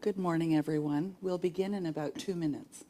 Good morning, everyone. We'll begin in about 2 minutes.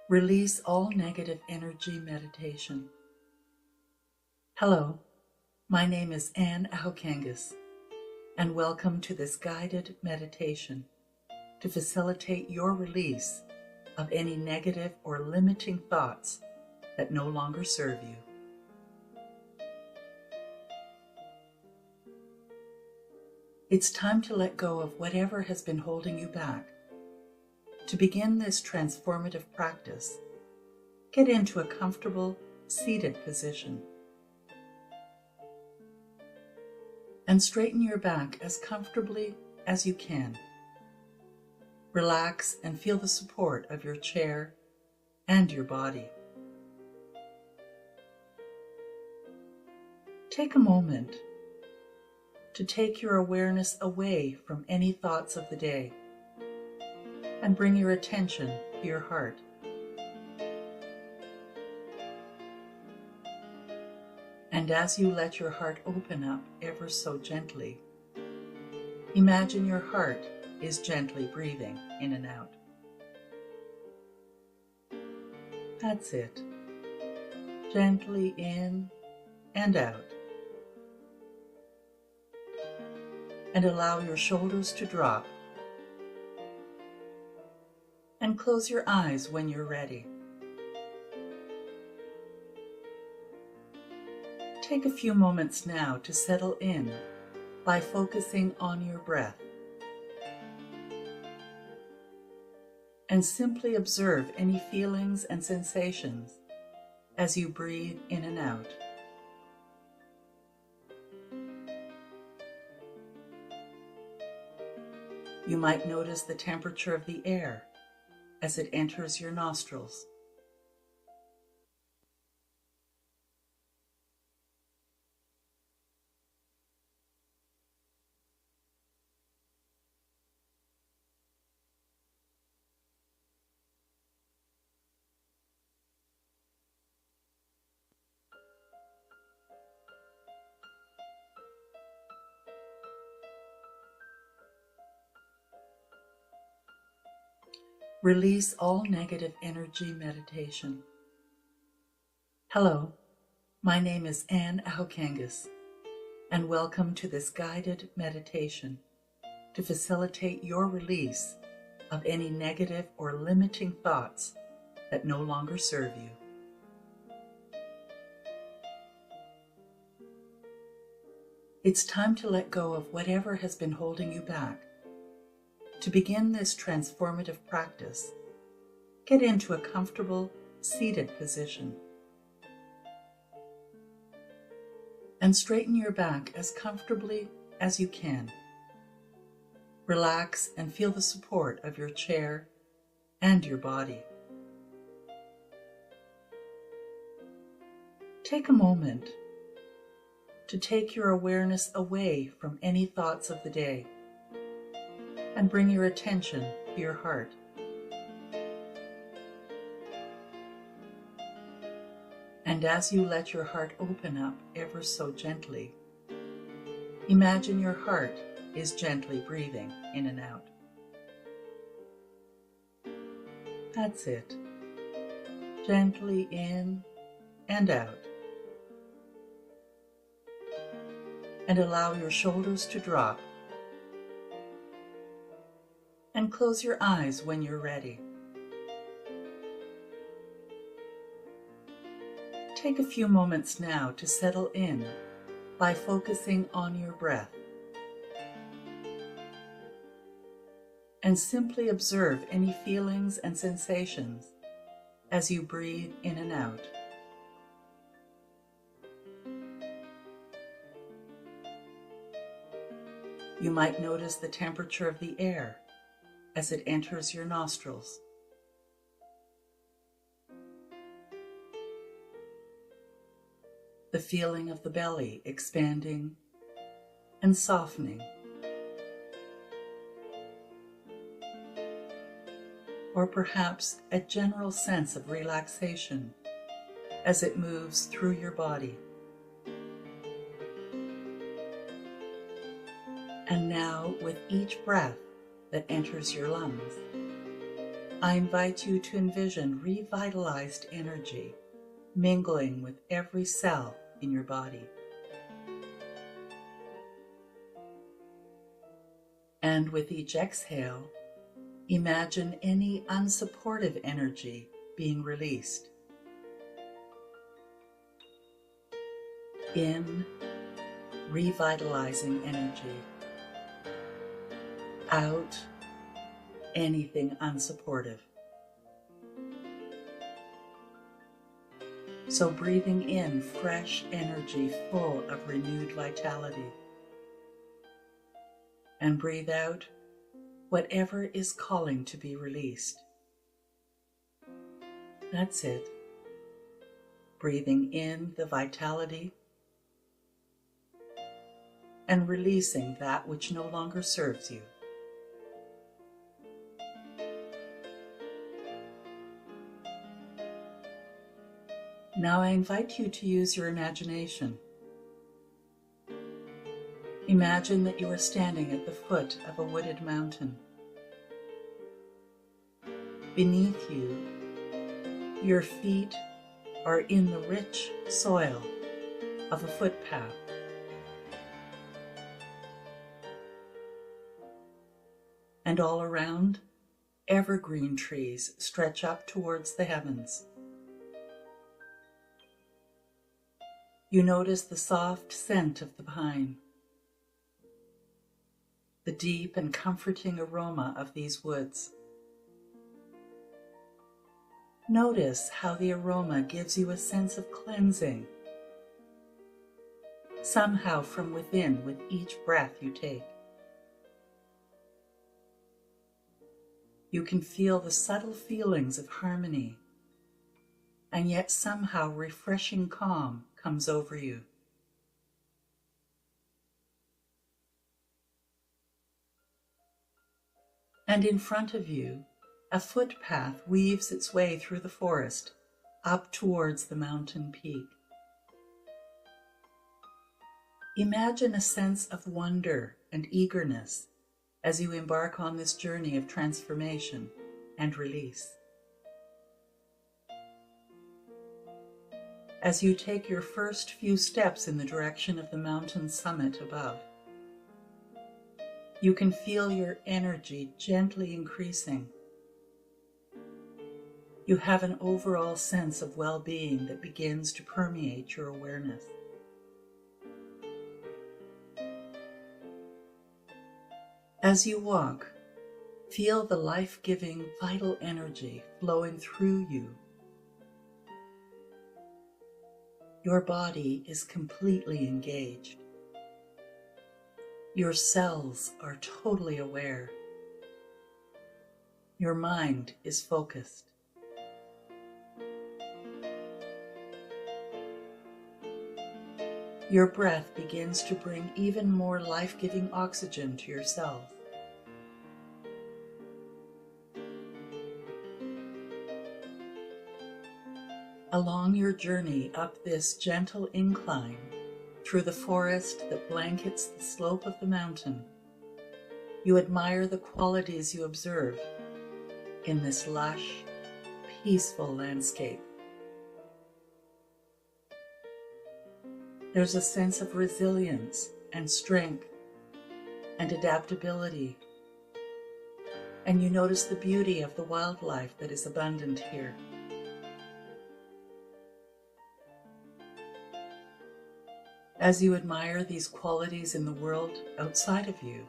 Release all negative energy meditation. Hello, my name is Anne Aukangas, and welcome to this guided meditation to facilitate your release of any negative or limiting thoughts that no longer serve you. It's time to let go of whatever has been holding you back. To begin this transformative practice, get into a comfortable, seated position and straighten your back as comfortably as you can. Relax and feel the support of your chair and your body. Take a moment to take your awareness away from any thoughts of the day and bring your attention to your heart. And as you let your heart open up ever so gently, imagine your heart is gently breathing in and out. That's it. Gently in and out. And allow your shoulders to drop. And close your eyes when you're ready. Take a few moments now to settle in by focusing on your breath. And simply observe any feelings and sensations as you breathe in and out. You might notice the temperature of the air as it enters your nostrils. Release all negative energy meditation. Hello, my name is Anne Ahokangas, and welcome to this guided meditation to facilitate your release of any negative or limiting thoughts that no longer serve you. It's time to let go of whatever has been holding you back. To begin this transformative practice, get into a comfortable, seated position. And straighten your back as comfortably as you can. Relax and feel the support of your chair and your body. Take a moment to take your awareness away from any thoughts of the day and bring your attention to your heart. And as you let your heart open up ever so gently, imagine your heart is gently breathing in and out. That's it. Gently in and out. And allow your shoulders to drop. And close your eyes when you're ready. Take a few moments now to settle in by focusing on your breath. And simply observe any feelings and sensations as you breathe in and out. You might notice the temperature of the air as it enters your nostrils. The feeling of the belly expanding and softening. Or perhaps a general sense of relaxation as it moves through your body. And now, with each breath that enters your lungs, I invite you to envision revitalized energy mingling with every cell in your body. And with each exhale, imagine any unsupportive energy being released. In, revitalizing energy. Out, anything unsupportive. So breathing in fresh energy full of renewed vitality. And breathe out whatever is calling to be released. That's it. Breathing in the vitality and releasing that which no longer serves you. Now I invite you to use your imagination. Imagine that you are standing at the foot of a wooded mountain. Beneath you, your feet are in the rich soil of a footpath. And all around, evergreen trees stretch up towards the heavens. You notice the soft scent of the pine, the deep and comforting aroma of these woods. Notice how the aroma gives you a sense of cleansing, somehow from within with each breath you take. You can feel the subtle feelings of harmony, and yet somehow refreshing calm comes over you. And in front of you, a footpath weaves its way through the forest up towards the mountain peak. Imagine a sense of wonder and eagerness as you embark on this journey of transformation and release. As you take your first few steps in the direction of the mountain summit above, you can feel your energy gently increasing. You have an overall sense of well-being that begins to permeate your awareness. As you walk, feel the life-giving, vital energy flowing through you. Your body is completely engaged. Your cells are totally aware. Your mind is focused. Your breath begins to bring even more life-giving oxygen to your cells. Along your journey up this gentle incline, through the forest that blankets the slope of the mountain, you admire the qualities you observe in this lush, peaceful landscape. There's a sense of resilience and strength and adaptability, and you notice the beauty of the wildlife that is abundant here. As you admire these qualities in the world outside of you,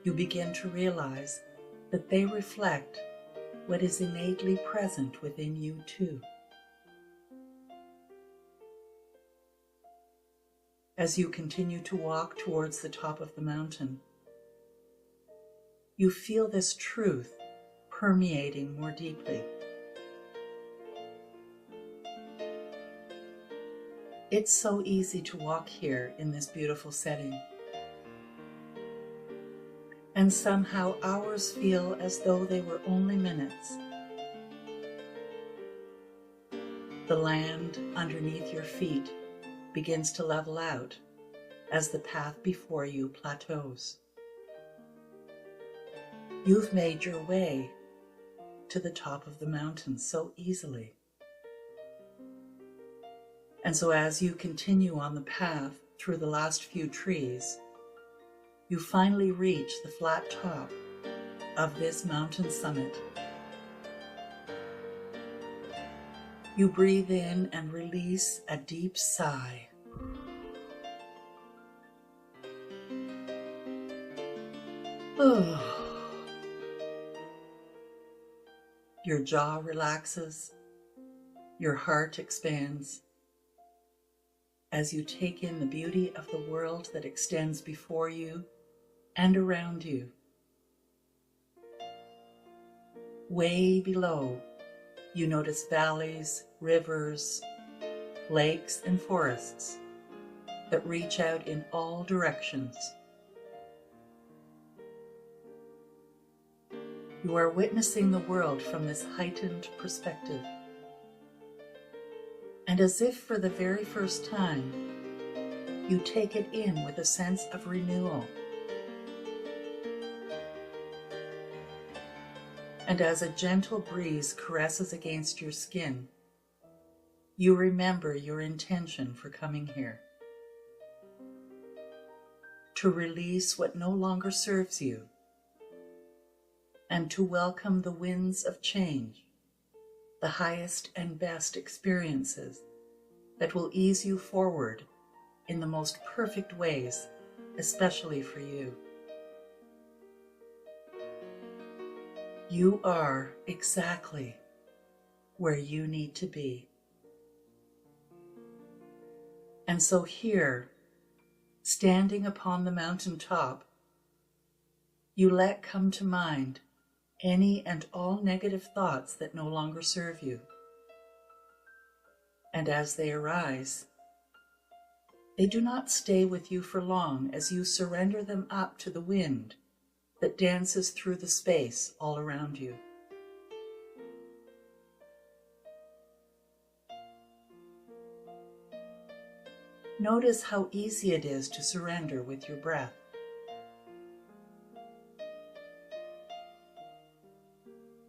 you begin to realize that they reflect what is innately present within you too. As you continue to walk towards the top of the mountain, you feel this truth permeating more deeply. It's so easy to walk here in this beautiful setting. And somehow hours feel as though they were only minutes. The land underneath your feet begins to level out as the path before you plateaus. You've made your way to the top of the mountain so easily. And so as you continue on the path through the last few trees, you finally reach the flat top of this mountain summit. You breathe in and release a deep sigh. Your jaw relaxes, your heart expands, as you take in the beauty of the world that extends before you and around you. Way below, you notice valleys, rivers, lakes, and forests that reach out in all directions. You are witnessing the world from this heightened perspective. And as if for the very first time, you take it in with a sense of renewal. And as a gentle breeze caresses against your skin, you remember your intention for coming here. To release what no longer serves you, and to welcome the winds of change, the highest and best experiences that will ease you forward in the most perfect ways, especially for you. You are exactly where you need to be. And so here, standing upon the mountain top, you let come to mind any and all negative thoughts that no longer serve you. And as they arise, they do not stay with you for long as you surrender them up to the wind that dances through the space all around you. Notice how easy it is to surrender with your breath.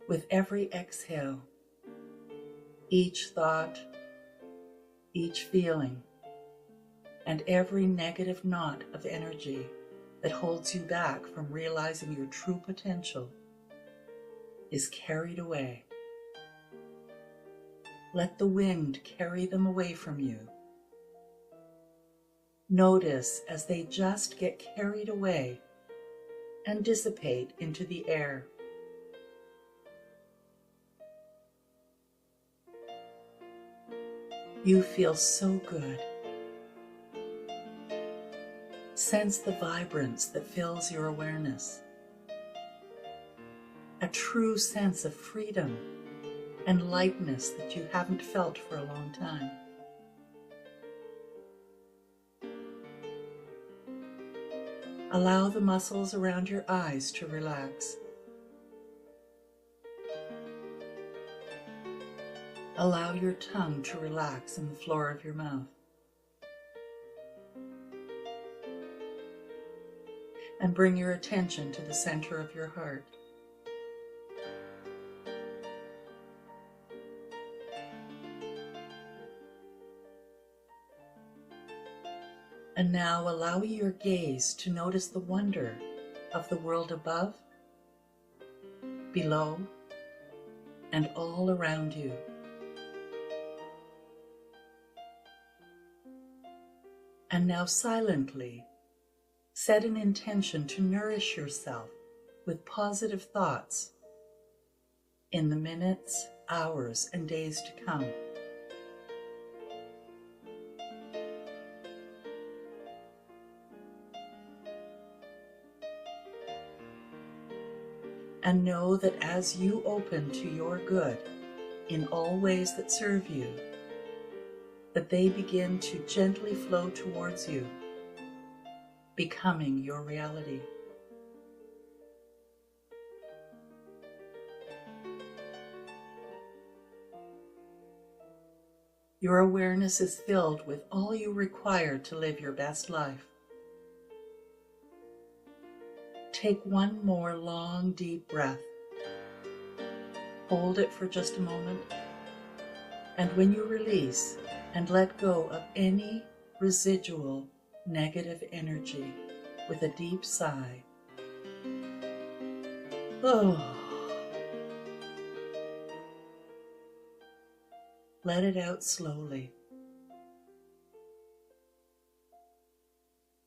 With every exhale, each thought, each feeling, and every negative knot of energy that holds you back from realizing your true potential is carried away. Let the wind carry them away from you. Notice as they just get carried away and dissipate into the air. You feel so good. Sense the vibrance that fills your awareness. A true sense of freedom and lightness that you haven't felt for a long time. Allow the muscles around your eyes to relax. Allow your tongue to relax in the floor of your mouth. And bring your attention to the center of your heart. And now allow your gaze to notice the wonder of the world above, below, and all around you. And now silently set an intention to nourish yourself with positive thoughts in the minutes, hours, and days to come. And know that as you open to your good in all ways that serve you, that they begin to gently flow towards you, becoming your reality. Your awareness is filled with all you require to live your best life. Take one more long, deep breath. Hold it for just a moment, and when you release and let go of any residual negative energy with a deep sigh. Oh. Let it out slowly.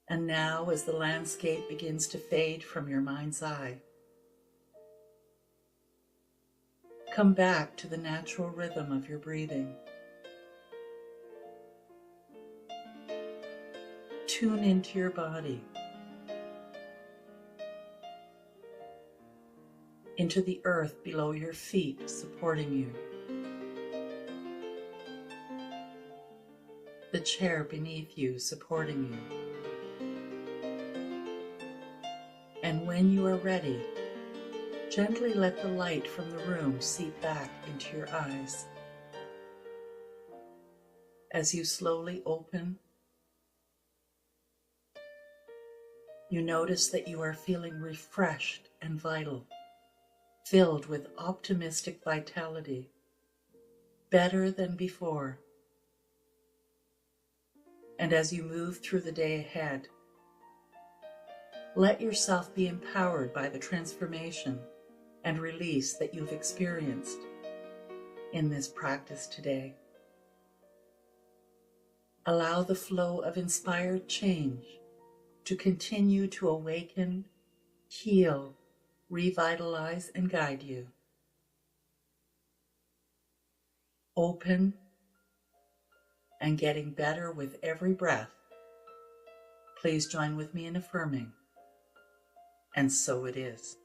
And now, as the landscape begins to fade from your mind's eye, come back to the natural rhythm of your breathing. Tune into your body, into the earth below your feet supporting you, the chair beneath you supporting you. And when you are ready, gently let the light from the room seep back into your eyes. As you slowly open, you notice that you are feeling refreshed and vital, filled with optimistic vitality, better than before. And as you move through the day ahead, let yourself be empowered by the transformation and release that you've experienced in this practice today. Allow the flow of inspired change to continue to awaken, heal, revitalize, and guide you. Open and getting better with every breath. Please join with me in affirming, and so it is.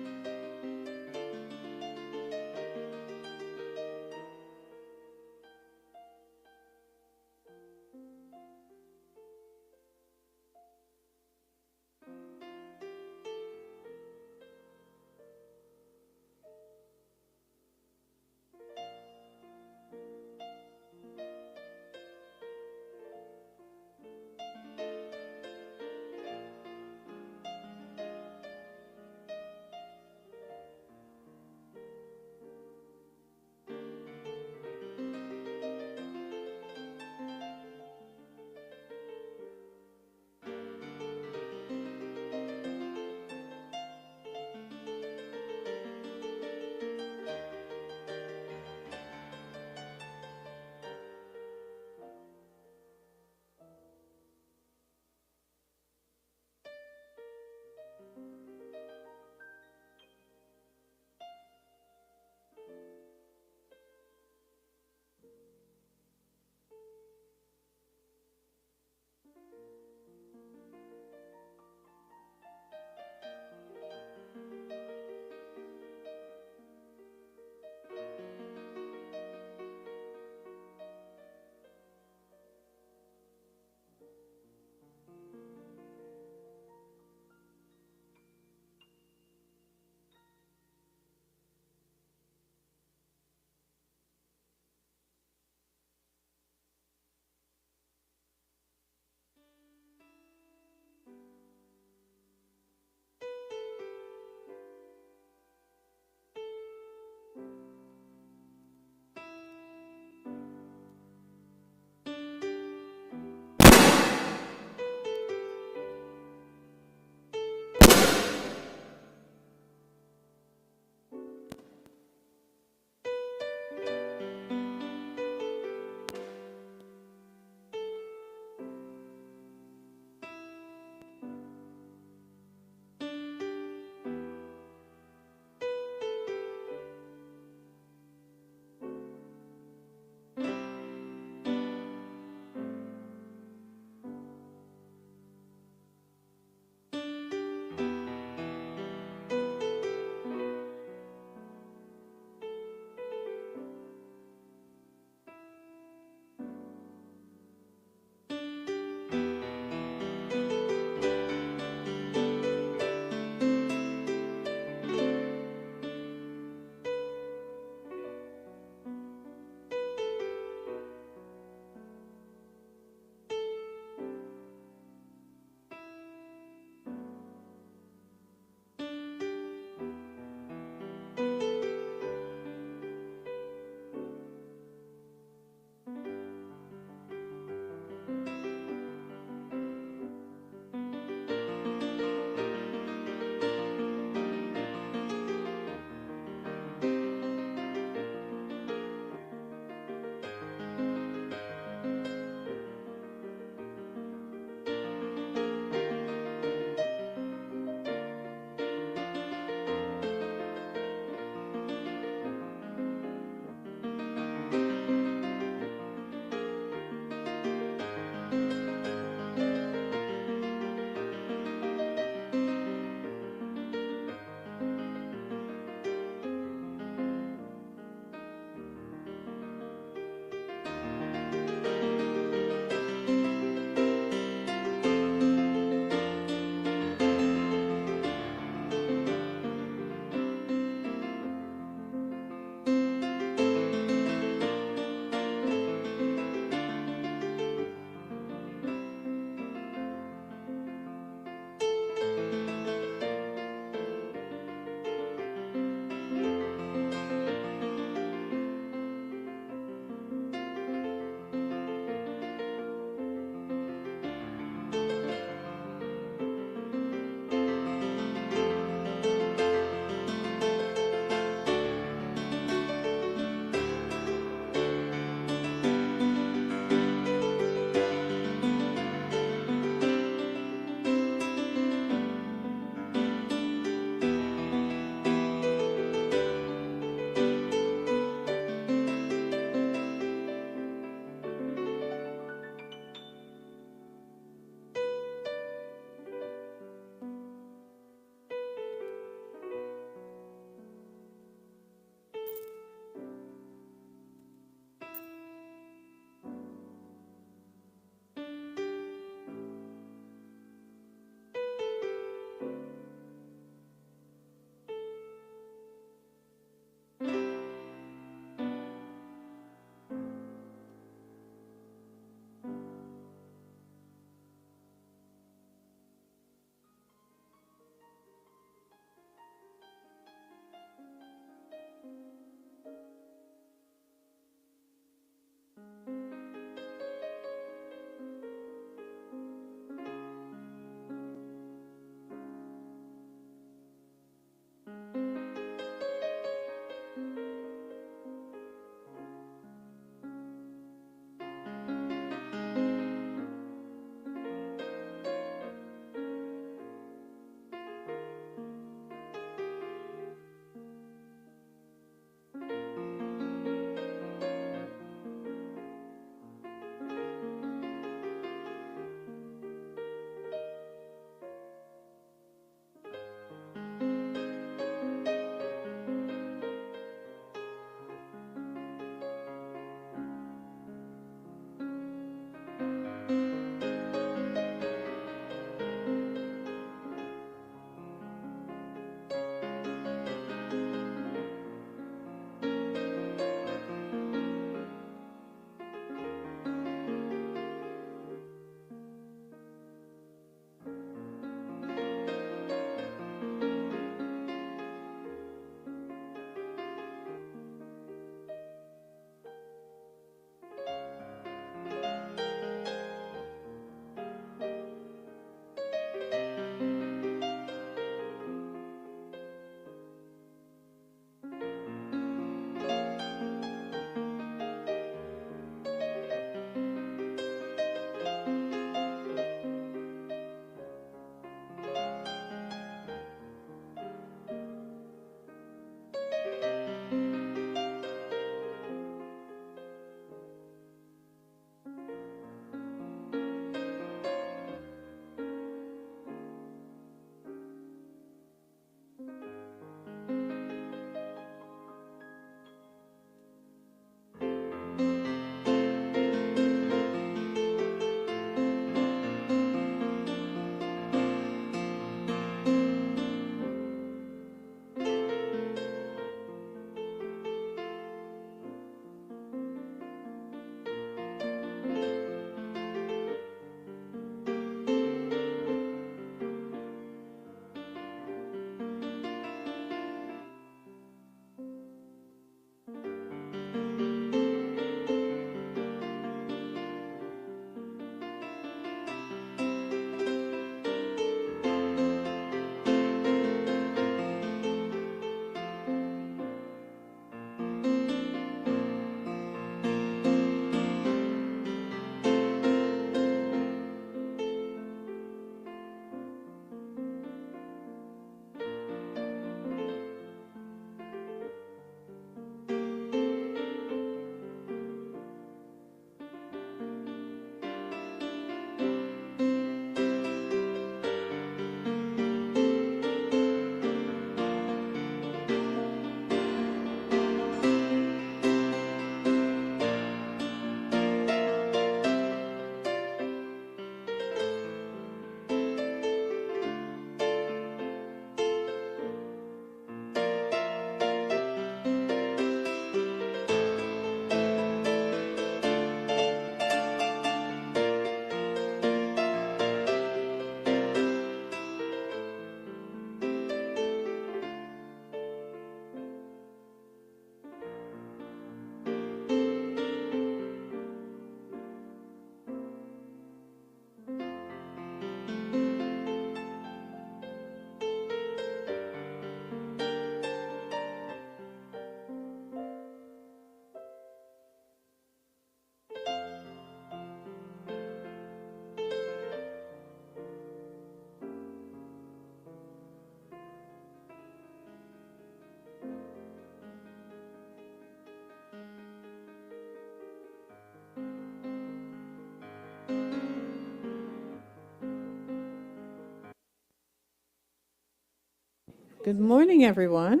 Good morning, everyone.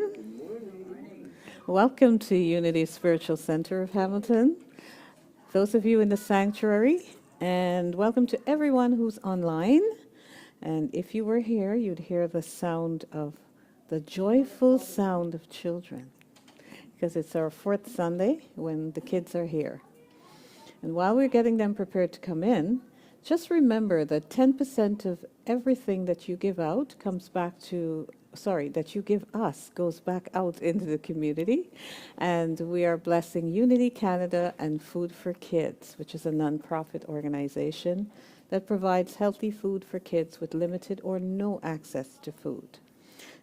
Welcome to Unity Spiritual Center of Hamilton. Those of you in the sanctuary, and welcome to everyone who's online. And if you were here, you'd hear the sound of the joyful sound of children, because it's our fourth Sunday when the kids are here. And while we're getting them prepared to come in, just remember that 10% of everything that you give out comes back to, that you give us goes back out into the community. And we are blessing Unity Canada and Food for Kids, which is a nonprofit organization that provides healthy food for kids with limited or no access to food.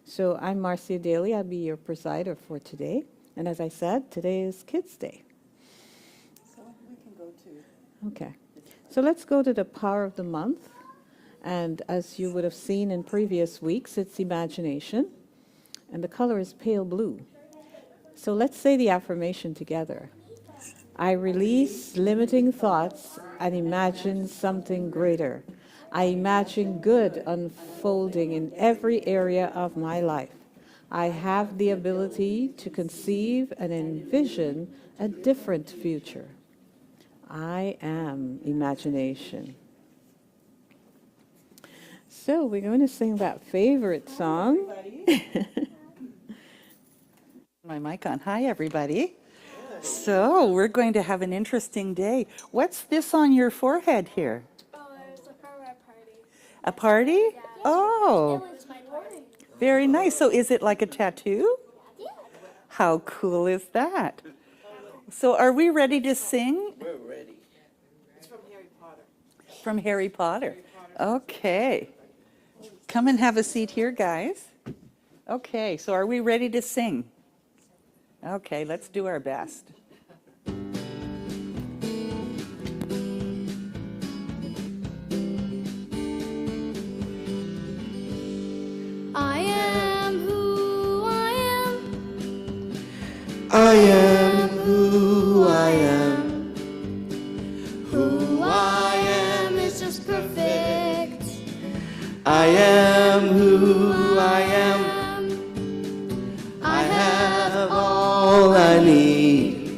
So I'm Marcia Daly. I'll be your presider for today. And as I said, today is Kids Day. So we can go to... Okay. So let's go to the power of the month. And as you would have seen in previous weeks, it's imagination. And the color is pale blue. So let's say the affirmation together. I release limiting thoughts and imagine something greater. I imagine good unfolding in every area of my life. I have the ability to conceive and envision a different future. I am imagination. So we're going to sing that favorite song. My mic on. Hi, everybody. So we're going to have an interesting day. What's this on your forehead here? Oh, it was a party. A party? Yeah. Oh, It was my party. very nice. So is it like a tattoo? Yeah. How cool is that? So are we ready to sing? We're ready. It's from Harry Potter. From Harry Potter. Okay. Come and have a seat here, guys. Okay, so are we ready to sing? Okay, let's do our best. I am who I am. I am who I am. Who I am is just perfect. I am who I am. I have All I need.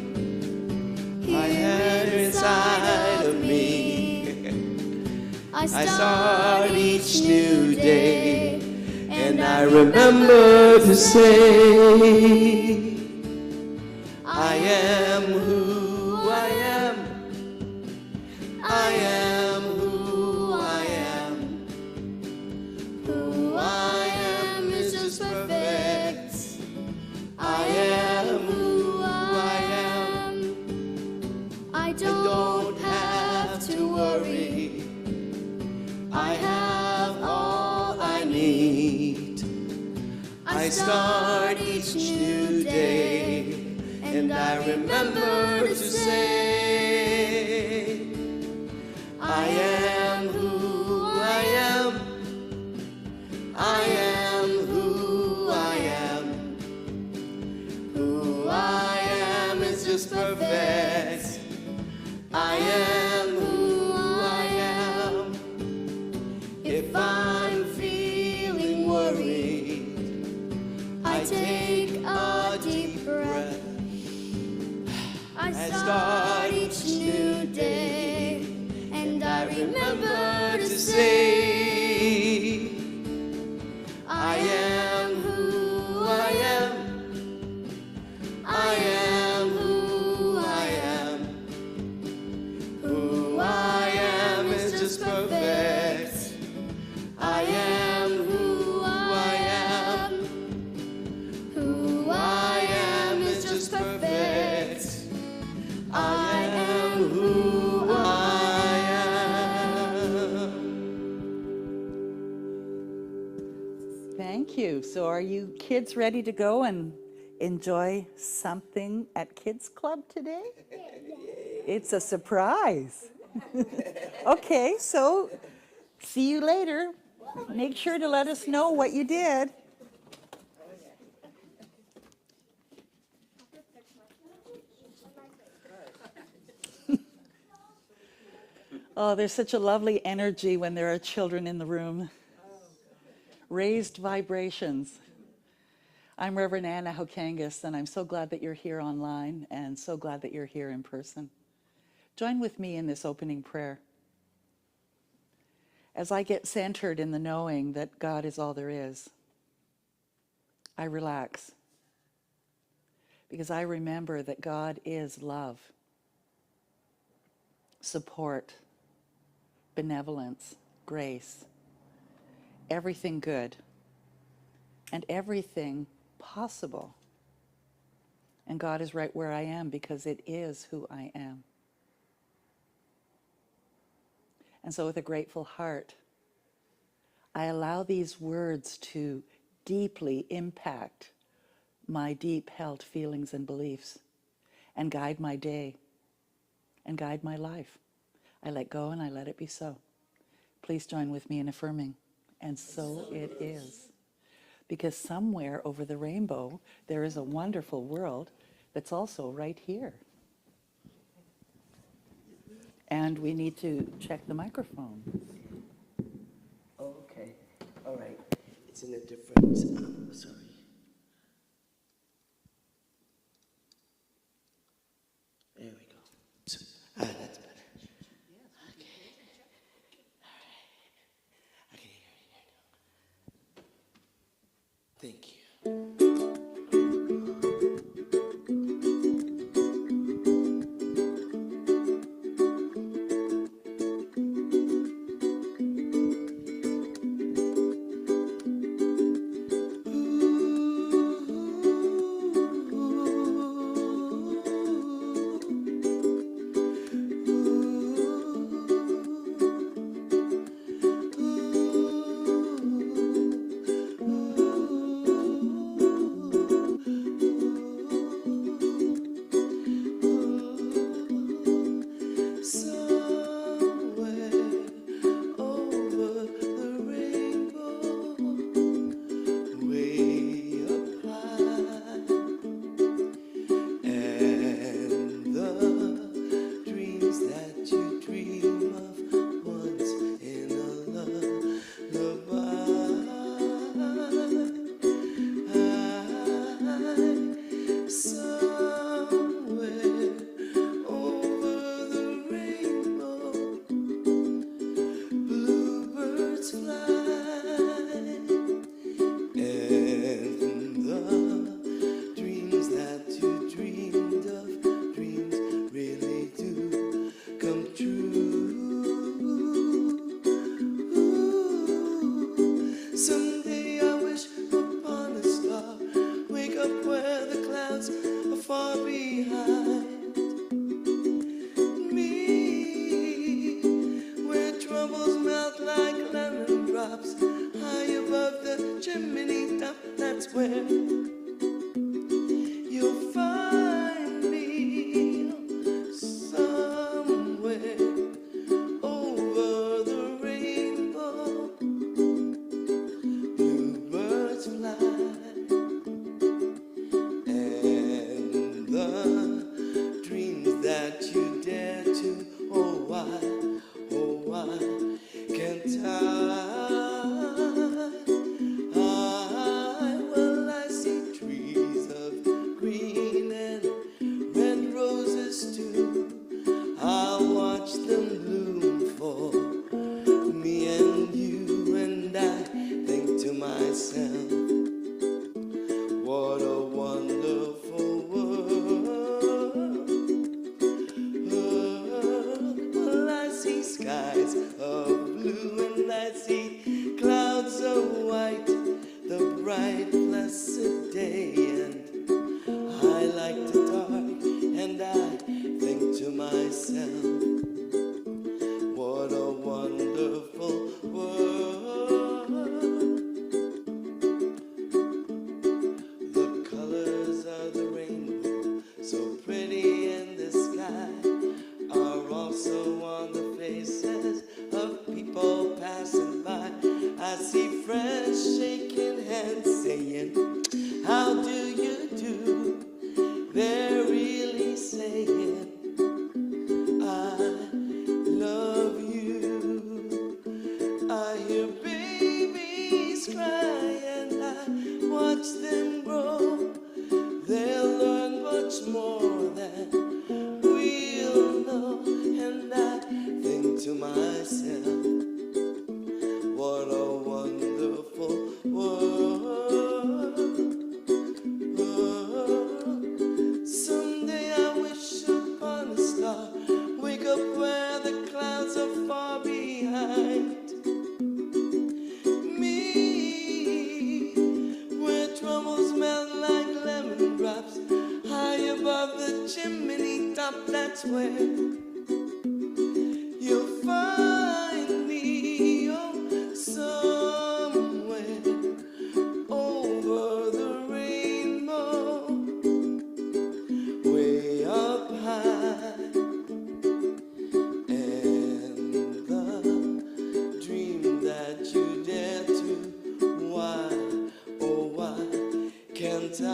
I have here inside of me. I I start each new day, and I remember to say, I am who I am. I am who I am. Who I am is just perfect. I am who I am. I don't have to worry. I have all I need. I start each new day, and I remember to say, I am who I am. I am who I am. Who I am is just perfect. I am who I am. If I'm feeling worried, I take a deep breath. I I start each new day, and I remember to say, I am who I am. I am who I am. Who I am is just perfect. I am who I am. Who I am is just perfect. I am who I am. Thank you. So are you kids ready to go and enjoy something at Kids Club today? It's a surprise. Okay, so see you later. Make sure to let us know what you did. Oh, there's such a lovely energy when there are children in the room. Raised vibrations. I'm Reverend Anna Hokangas, and I'm so glad that you're here online and so glad that you're here in person. Join with me in this opening prayer. As I get centered in the knowing that God is all there is, I relax because I remember that God is love, support, benevolence, grace, everything good, and everything possible. And God is right where I am because it is who I am. And so with a grateful heart, I allow these words to deeply impact my deep held feelings and beliefs and guide my day and guide my life. I let go and I let it be so. Please join with me in affirming. And so it is. Because somewhere over the rainbow, there is a wonderful world that's also right here. And we need to check the microphone. Okay. All right. It's in a different, sorry. There we go. That's better. Okay. All right. I can hear you. Thank you. I hear babies cry and I watch them grow. that we'll know. And I think to myself, what a wonderful world. Someday I wish upon a star, wake up where the clouds are far behind me, where troubles melt like lemon drops, high above the chimney top. That's where you'll find me, oh, somewhere over the rainbow, way up high. And the dream that you dare to, why, oh why can't I?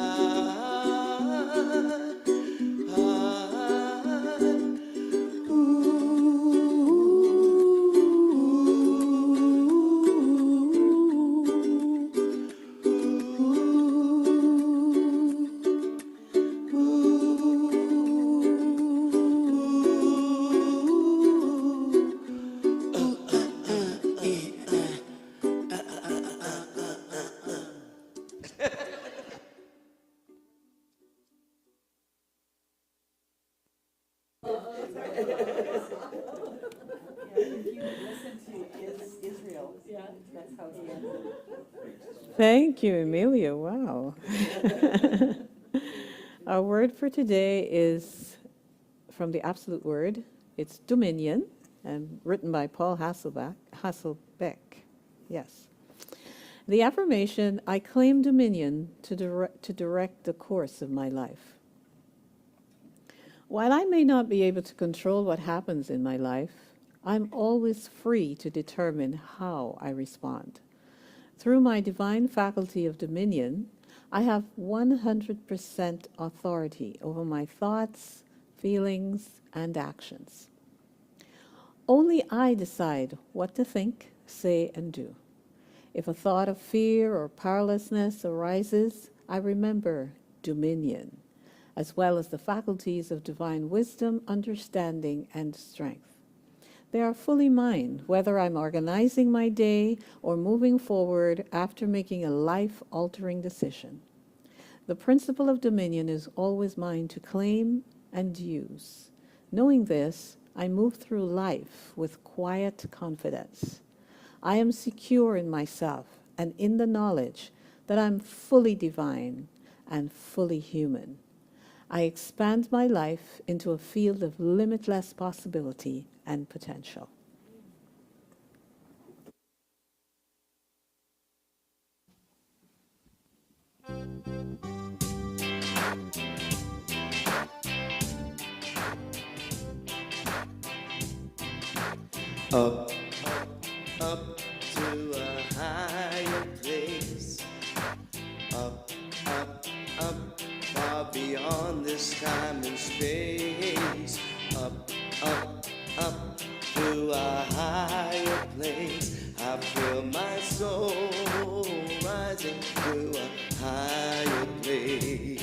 Thank you, Amelia. Wow. Our word for today is from the Absolute Word. It's dominion, and written by Paul Hasselbeck. Yes. The affirmation, I claim dominion to direct the course of my life. While I may not be able to control what happens in my life, I'm always free to determine how I respond. Through my divine faculty of dominion, I have 100% authority over my thoughts, feelings, and actions. Only I decide what to think, say, and do. If a thought of fear or powerlessness arises, I remember dominion, as well as the faculties of divine wisdom, understanding, and strength. They are fully mine, whether I'm organizing my day or moving forward after making a life-altering decision. The principle of dominion is always mine to claim and use. Knowing this, I move through life with quiet confidence. I am secure in myself and in the knowledge that I'm fully divine and fully human. I expand my life into a field of limitless possibility and potential. Up, up to a higher place. Up, far beyond this time and space. Up, to a higher place. I feel my soul rising to a higher place.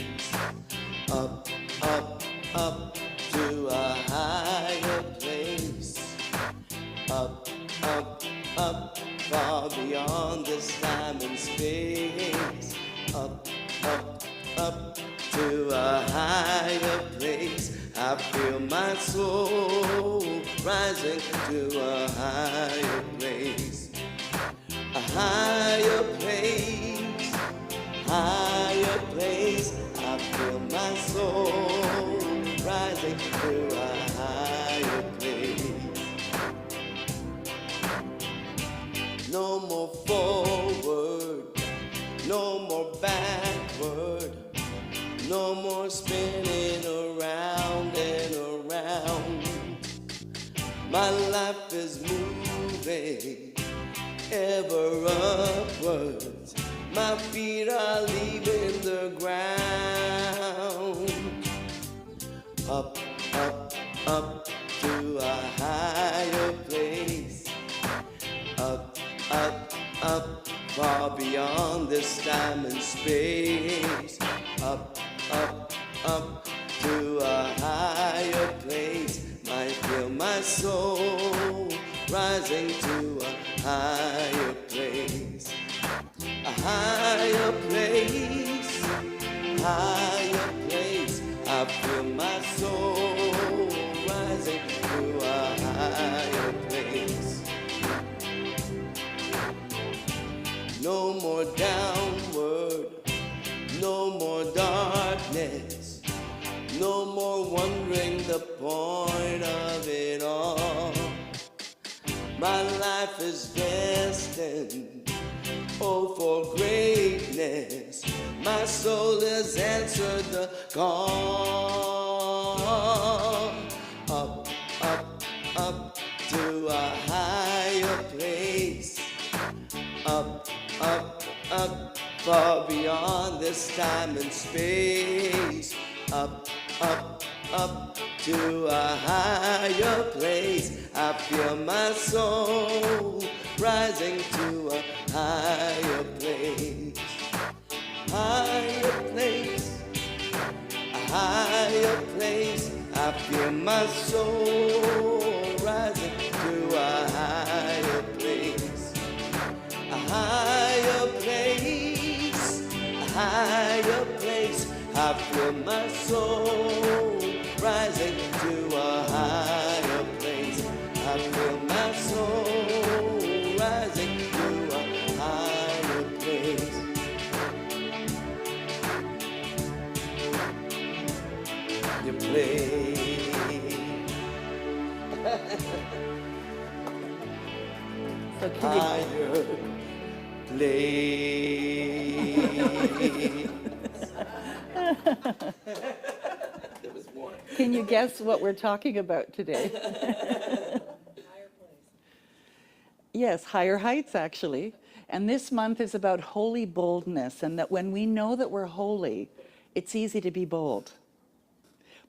Up, to a higher place. Up, far beyond this time and space. Up, to a higher place. I feel my soul rising to a higher place. A higher place, higher place. I feel my soul rising to a higher place. No more forward, no more backward, no more spinning around and around. My life is moving ever upwards. My feet are leaving the ground. Up, to a higher place. Up, far beyond this time and space. Up, to a soul rising to a higher place, a higher place, higher place. I feel my soul rising to a higher place. No more downward, no more darkness, no more wondering the point of it all. My life is destined, oh, for greatness. My soul has answered the call. Up, up, up to a higher place. Up, up, up, far beyond this time and space. Up, up, up to a higher place. I feel my soul rising to a higher place. Higher place, a higher place. I feel my soul rising to a higher place. A higher place, a higher place. I feel my soul rising to a higher place. I feel my soul rising to a higher place. You play. So Higher place. There was more. can you guess what we're talking about today? Yes, higher heights, actually. And this month is about holy boldness, and that when we know that we're holy, it's easy to be bold.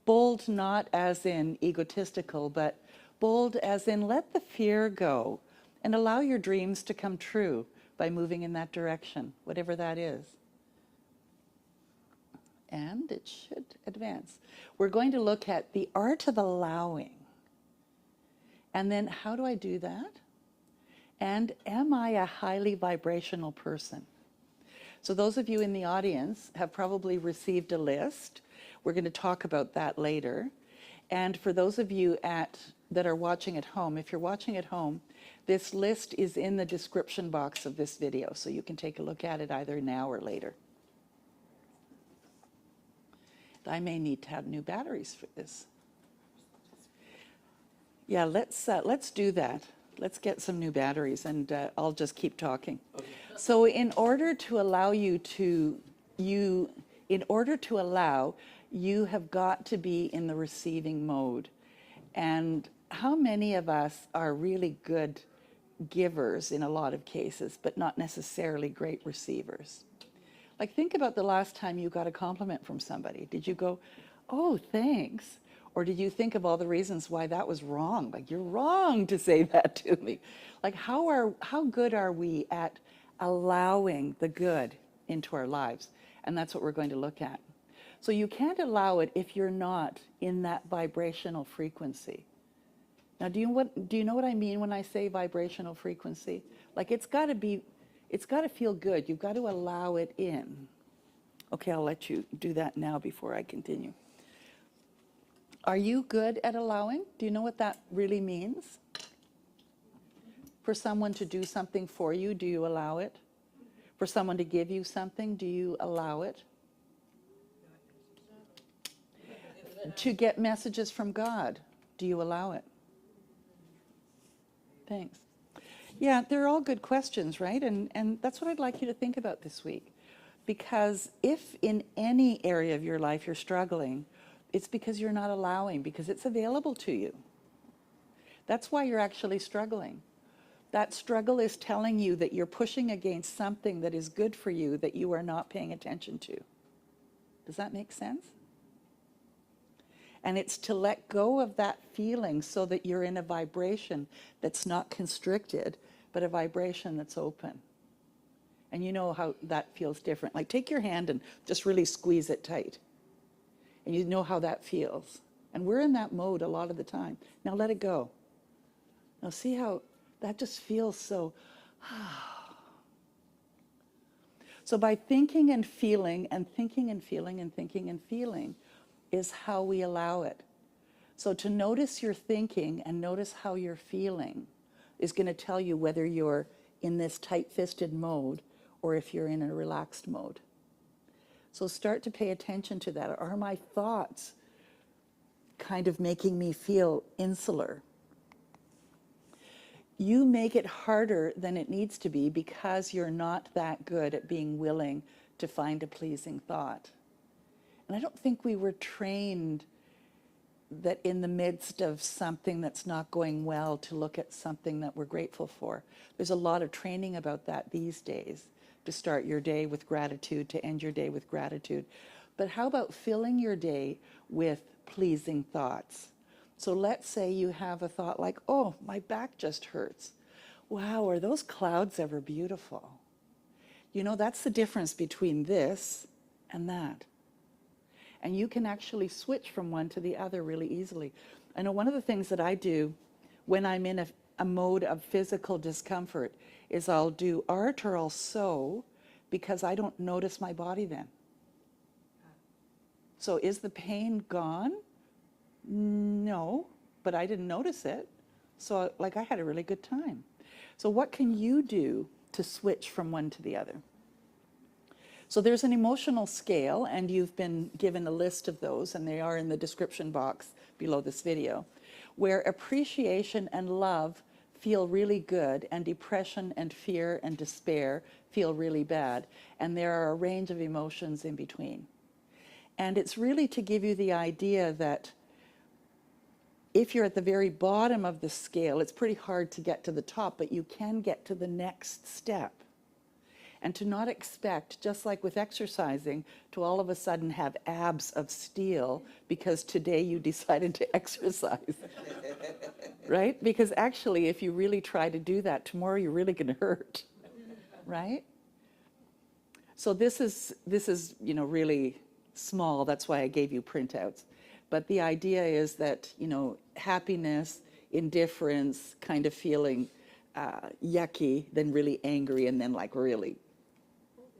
Bold not as in egotistical, but bold as in let the fear go and allow your dreams to come true by moving in that direction, whatever that is. And it should advance. We're going to look at the art of allowing. And then how do I do that? And am I a highly vibrational person? So those of you in the audience have probably received a list. We're going to talk about that later. And for those of you that are watching at home, if you're watching at home, this list is in the description box of this video, so you can take a look at it either now or later. I may need to have new batteries for this. Yeah, let's do that. Let's get some new batteries, and I'll just keep talking. Okay. So in order to allow you have got to be in the receiving mode. And how many of us are really good givers in a lot of cases, but not necessarily great receivers? Like, think about the last time you got a compliment from somebody. Did you go, oh, thanks? Or did you think of all the reasons why that was wrong? Like, you're wrong to say that to me. Like, how good are we at allowing the good into our lives? And that's what we're going to look at. So you can't allow it if you're not in that vibrational frequency. Now, do you know what I mean when I say vibrational frequency? Like, it's got to feel good. You've got to allow it in. Okay, I'll let you do that now before I continue. Are you good at allowing? Do you know what that really means? For someone to do something for you, do you allow it? For someone to give you something, do you allow it? To get messages from God, do you allow it? Thanks. Yeah, they're all good questions, right? And that's what I'd like you to think about this week. Because if in any area of your life you're struggling, it's because you're not allowing, because it's available to you. That's why you're actually struggling. That struggle is telling you that you're pushing against something that is good for you that you are not paying attention to. Does that make sense? And it's to let go of that feeling so that you're in a vibration that's not constricted, but a vibration that's open. And you know how that feels different. Like, take your hand and just really squeeze it tight. And you know how that feels. And we're in that mode a lot of the time. Now let it go. Now see how that just feels so. So by thinking and feeling and thinking and feeling and thinking and feeling is how we allow it. So to notice your thinking and notice how you're feeling is going to tell you whether you're in this tight-fisted mode or if you're in a relaxed mode. So start to pay attention to that. Are my thoughts kind of making me feel insular? You make it harder than it needs to be because you're not that good at being willing to find a pleasing thought. And I don't think we were trained that in the midst of something that's not going well to look at something that we're grateful for. There's a lot of training about that these days, to start your day with gratitude, to end your day with gratitude. But how about filling your day with pleasing thoughts? So let's say you have a thought like, oh, my back just hurts. Wow, are those clouds ever beautiful? You know, that's the difference between this and that. And you can actually switch from one to the other really easily. I know one of the things that I do when I'm in a mode of physical discomfort is I'll do art or I'll sew because I don't notice my body then. So is the pain gone? No, but I didn't notice it. So like I had a really good time. So what can you do to switch from one to the other? So there's an emotional scale, and you've been given a list of those, and they are in the description box below this video, where appreciation and love feel really good, and depression and fear and despair feel really bad. And there are a range of emotions in between. And it's really to give you the idea that if you're at the very bottom of the scale, it's pretty hard to get to the top, but you can get to the next step. And to not expect, just like with exercising, to all of a sudden have abs of steel because today you decided to exercise, right? Because actually, if you really try to do that, tomorrow you're really going to hurt, right? So this is really small. That's why I gave you printouts. But the idea is that, happiness, indifference, kind of feeling yucky, then really angry, and then like really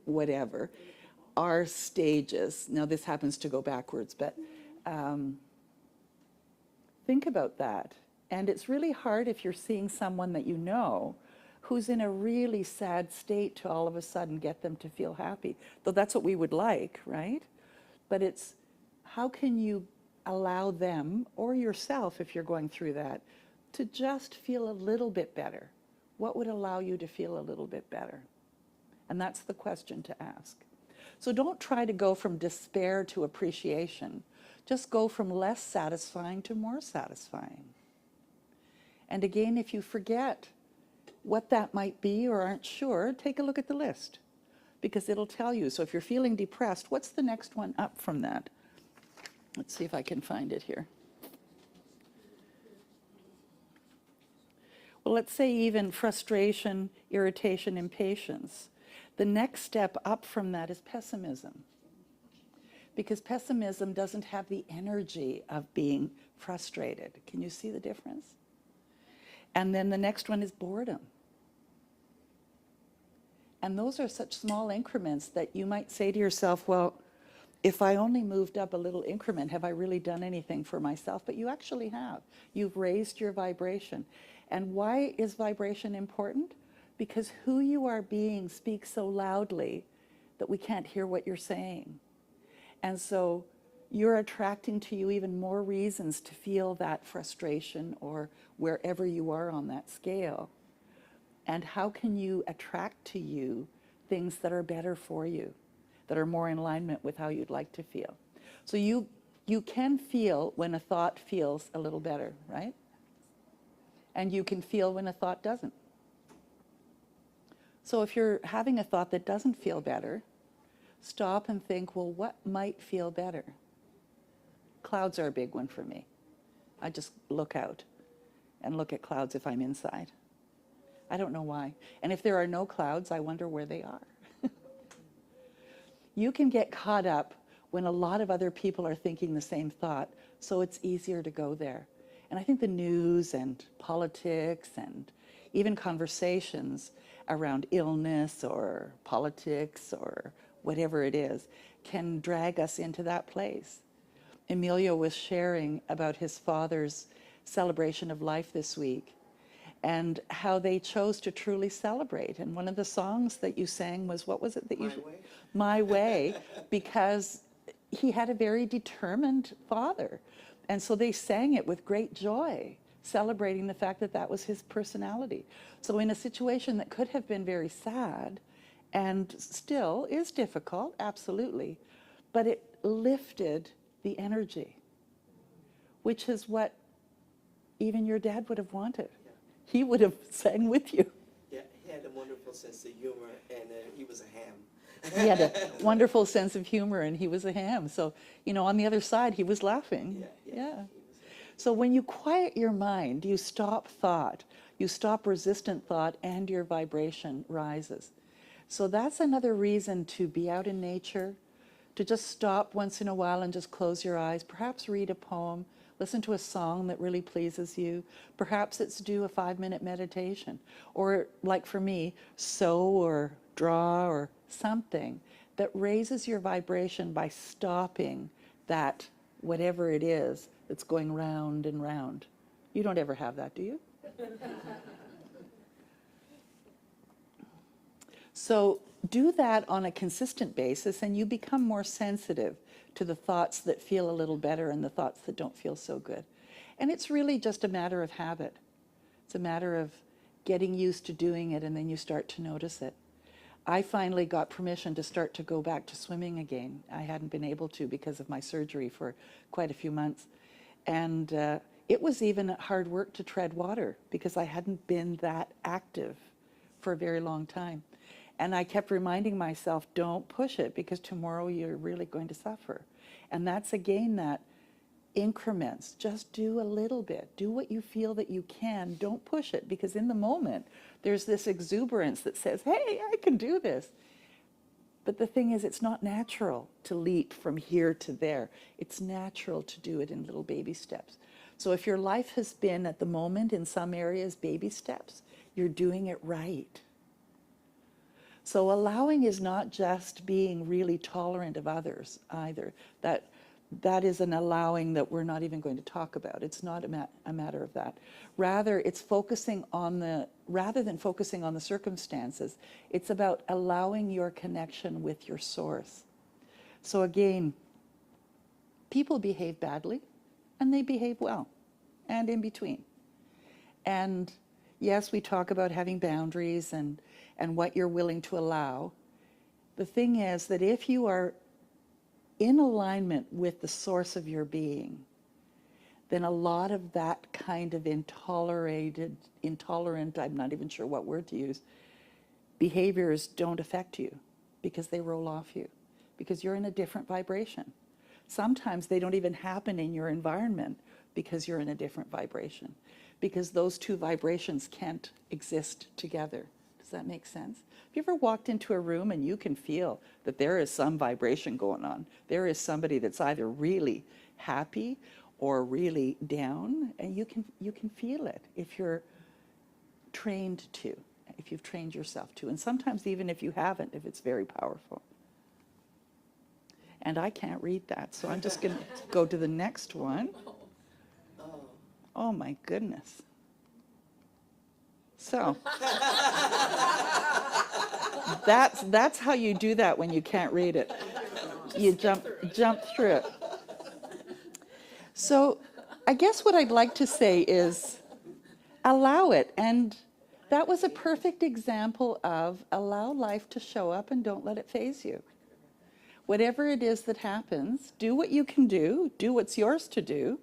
whatever, are stages. Now this happens to go backwards, but think about that. And it's really hard if you're seeing someone that you know who's in a really sad state to all of a sudden get them to feel happy. Though that's what we would like, right? But it's how can you allow them, or yourself if you're going through that, to just feel a little bit better? What would allow you to feel a little bit better? And that's the question to ask. So don't try to go from despair to appreciation. Just go from less satisfying to more satisfying. And again, if you forget what that might be or aren't sure, take a look at the list, because it'll tell you. So if you're feeling depressed, what's the next one up from that? Let's see if I can find it here. Well, let's say even frustration, irritation, impatience. The next step up from that is pessimism. Because pessimism doesn't have the energy of being frustrated. Can you see the difference? And then the next one is boredom. And those are such small increments that you might say to yourself, well, if I only moved up a little increment, have I really done anything for myself? But you actually have. You've raised your vibration. And why is vibration important? Because who you are being speaks so loudly that we can't hear what you're saying. And so you're attracting to you even more reasons to feel that frustration or wherever you are on that scale. And how can you attract to you things that are better for you, that are more in alignment with how you'd like to feel? So you can feel when a thought feels a little better, right? And you can feel when a thought doesn't. So if you're having a thought that doesn't feel better, stop and think, well, what might feel better? Clouds are a big one for me. I just look out and look at clouds if I'm inside. I don't know why. And if there are no clouds, I wonder where they are. You can get caught up when a lot of other people are thinking the same thought, so it's easier to go there. And I think the news and politics and even conversations around illness or politics or whatever it is can drag us into that place. Emilio was sharing about his father's celebration of life this week and how they chose to truly celebrate. And one of the songs that you sang was, what was it that you... My Way. My Way, because he had a very determined father. And so they sang it with great joy, celebrating the fact that that was his personality. So in a situation that could have been very sad and still is difficult, absolutely, but it lifted the energy, which is what even your dad would have wanted. Yeah. He would have sang with you. Yeah, he had a wonderful sense of humor, and he was a ham. He had a wonderful sense of humor, and he was a ham. So, you know, on the other side, he was laughing. Yeah. So when you quiet your mind, you stop thought, you stop resistant thought, and your vibration rises. So that's another reason to be out in nature, to just stop once in a while and just close your eyes, perhaps read a poem, listen to a song that really pleases you. Perhaps it's do a 5-minute meditation, or like for me, sew or draw or something that raises your vibration by stopping that whatever it is that's going round and round. You don't ever have that, do you? So do that on a consistent basis and you become more sensitive to the thoughts that feel a little better and the thoughts that don't feel so good. And it's really just a matter of habit. It's a matter of getting used to doing it, and then you start to notice it. I finally got permission to start to go back to swimming again. I hadn't been able to because of my surgery for quite a few months. And it was even hard work to tread water because I hadn't been that active for a very long time. And I kept reminding myself, don't push it because tomorrow you're really going to suffer. And that's again that increments. Just do a little bit. Do what you feel that you can. Don't push it, because in the moment there's this exuberance that says, hey, I can do this. But the thing is, it's not natural to leap from here to there. It's natural to do it in little baby steps. So if your life has been at the moment in some areas baby steps, you're doing it right. So allowing is not just being really tolerant of others either. That is an allowing that we're not even going to talk about. It's not a matter of that. Rather, it's focusing on rather than focusing on the circumstances, it's about allowing your connection with your source. So again, people behave badly and they behave well, and in between. And yes, we talk about having boundaries and what you're willing to allow. The thing is that if you are in alignment with the source of your being, then a lot of that kind of intolerant, I'm not even sure what word to use, behaviors don't affect you because they roll off you, because you're in a different vibration. Sometimes they don't even happen in your environment because you're in a different vibration, because those two vibrations can't exist together. Does that make sense? Have you ever walked into a room and you can feel that there is some vibration going on? There is somebody that's either really happy or really down, and you can feel it if you're trained to, if you've trained yourself to. And sometimes even if you haven't, if it's very powerful. And I can't read that, so I'm just going to go to the next one. Oh my goodness. So that's how you do that when you can't read it. You jump through it. So I guess what I'd like to say is allow it. And that was a perfect example of allow life to show up and don't let it faze you. Whatever it is that happens, do what you can do what's yours to do,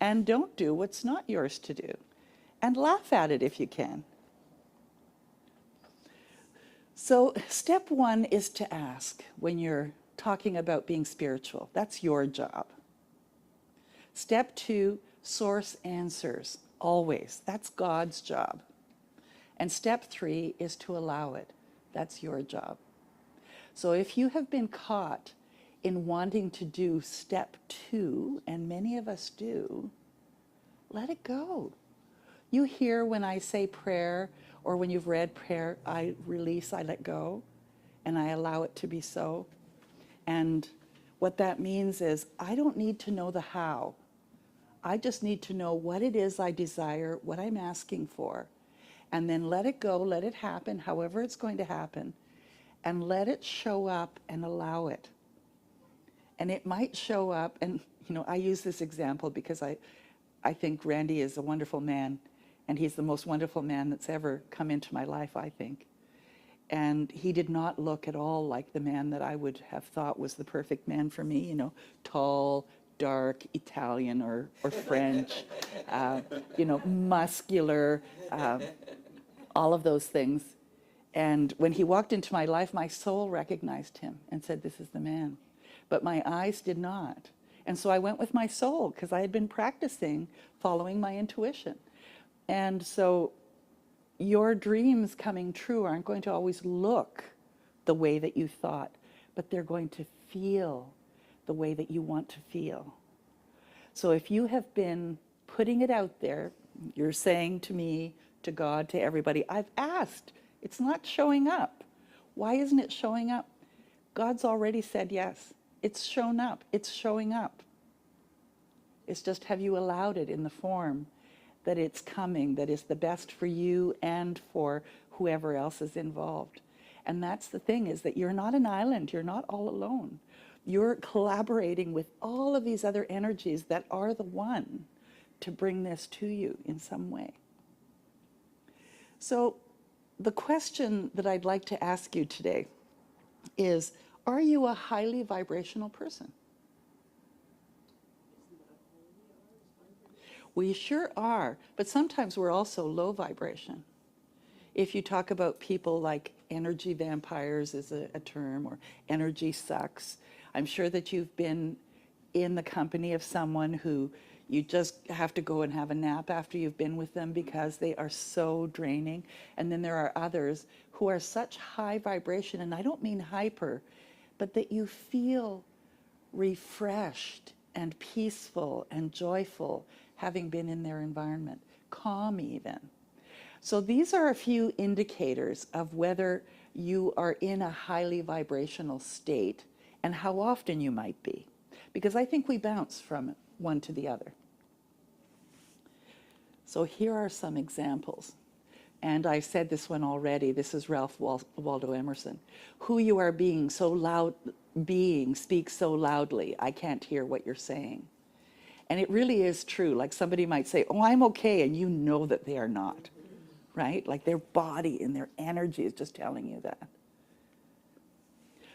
and don't do what's not yours to do. And laugh at it if you can. So step one is to ask when you're talking about being spiritual. That's your job. Step two, source answers, always. That's God's job. And step three is to allow it. That's your job. So if you have been caught in wanting to do step two, and many of us do, let it go. You hear when I say prayer, or when you've read prayer, I release, I let go, and I allow it to be so. And what that means is I don't need to know the how. I just need to know what it is I desire, what I'm asking for, and then let it go, let it happen, however it's going to happen, and let it show up and allow it. And it might show up, and I use this example because I think Randy is a wonderful man, and he's the most wonderful man that's ever come into my life, I think. And he did not look at all like the man that I would have thought was the perfect man for me, tall, dark, Italian or French, muscular, all of those things. And when he walked into my life, my soul recognized him and said, this is the man. But my eyes did not. And so I went with my soul because I had been practicing following my intuition. And so your dreams coming true aren't going to always look the way that you thought, but they're going to feel the way that you want to feel. So if you have been putting it out there, you're saying to me, to God, to everybody, I've asked, it's not showing up. Why isn't it showing up? God's already said yes. It's shown up. It's showing up. It's just, have you allowed it in the form that it's coming, that is the best for you and for whoever else is involved? And that's the thing, is that you're not an island. You're not all alone. You're collaborating with all of these other energies that are the one to bring this to you in some way. So the question that I'd like to ask you today is, are you a highly vibrational person? We sure are, but sometimes we're also low vibration. If you talk about people like energy vampires is a term, or energy sucks, I'm sure that you've been in the company of someone who you just have to go and have a nap after you've been with them because they are so draining. And then there are others who are such high vibration, and I don't mean hyper, but that you feel refreshed and peaceful and joyful having been in their environment, calm even. So these are a few indicators of whether you are in a highly vibrational state and how often you might be, because I think we bounce from one to the other. So here are some examples. And I said this one already. This is Ralph Waldo Emerson. Who you are being speaks so loudly, I can't hear what you're saying. And it really is true. Like somebody might say, oh, I'm okay, and you know that they are not, right? Like their body and their energy is just telling you that.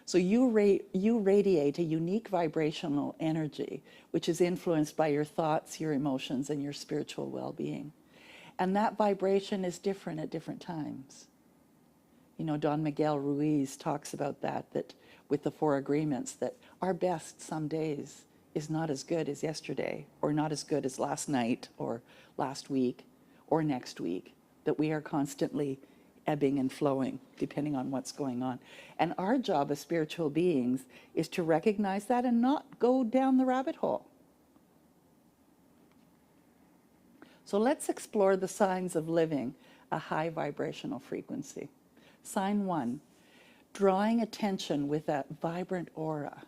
So you radiate a unique vibrational energy, which is influenced by your thoughts, your emotions, and your spiritual well-being. And that vibration is different at different times. Don Miguel Ruiz talks about that with the 4 agreements, that our best some days is not as good as yesterday, or not as good as last night, or last week, or next week, that we are constantly ebbing and flowing, depending on what's going on. And our job as spiritual beings is to recognize that and not go down the rabbit hole. So let's explore the signs of living a high vibrational frequency. Sign 1, drawing attention with a vibrant aura.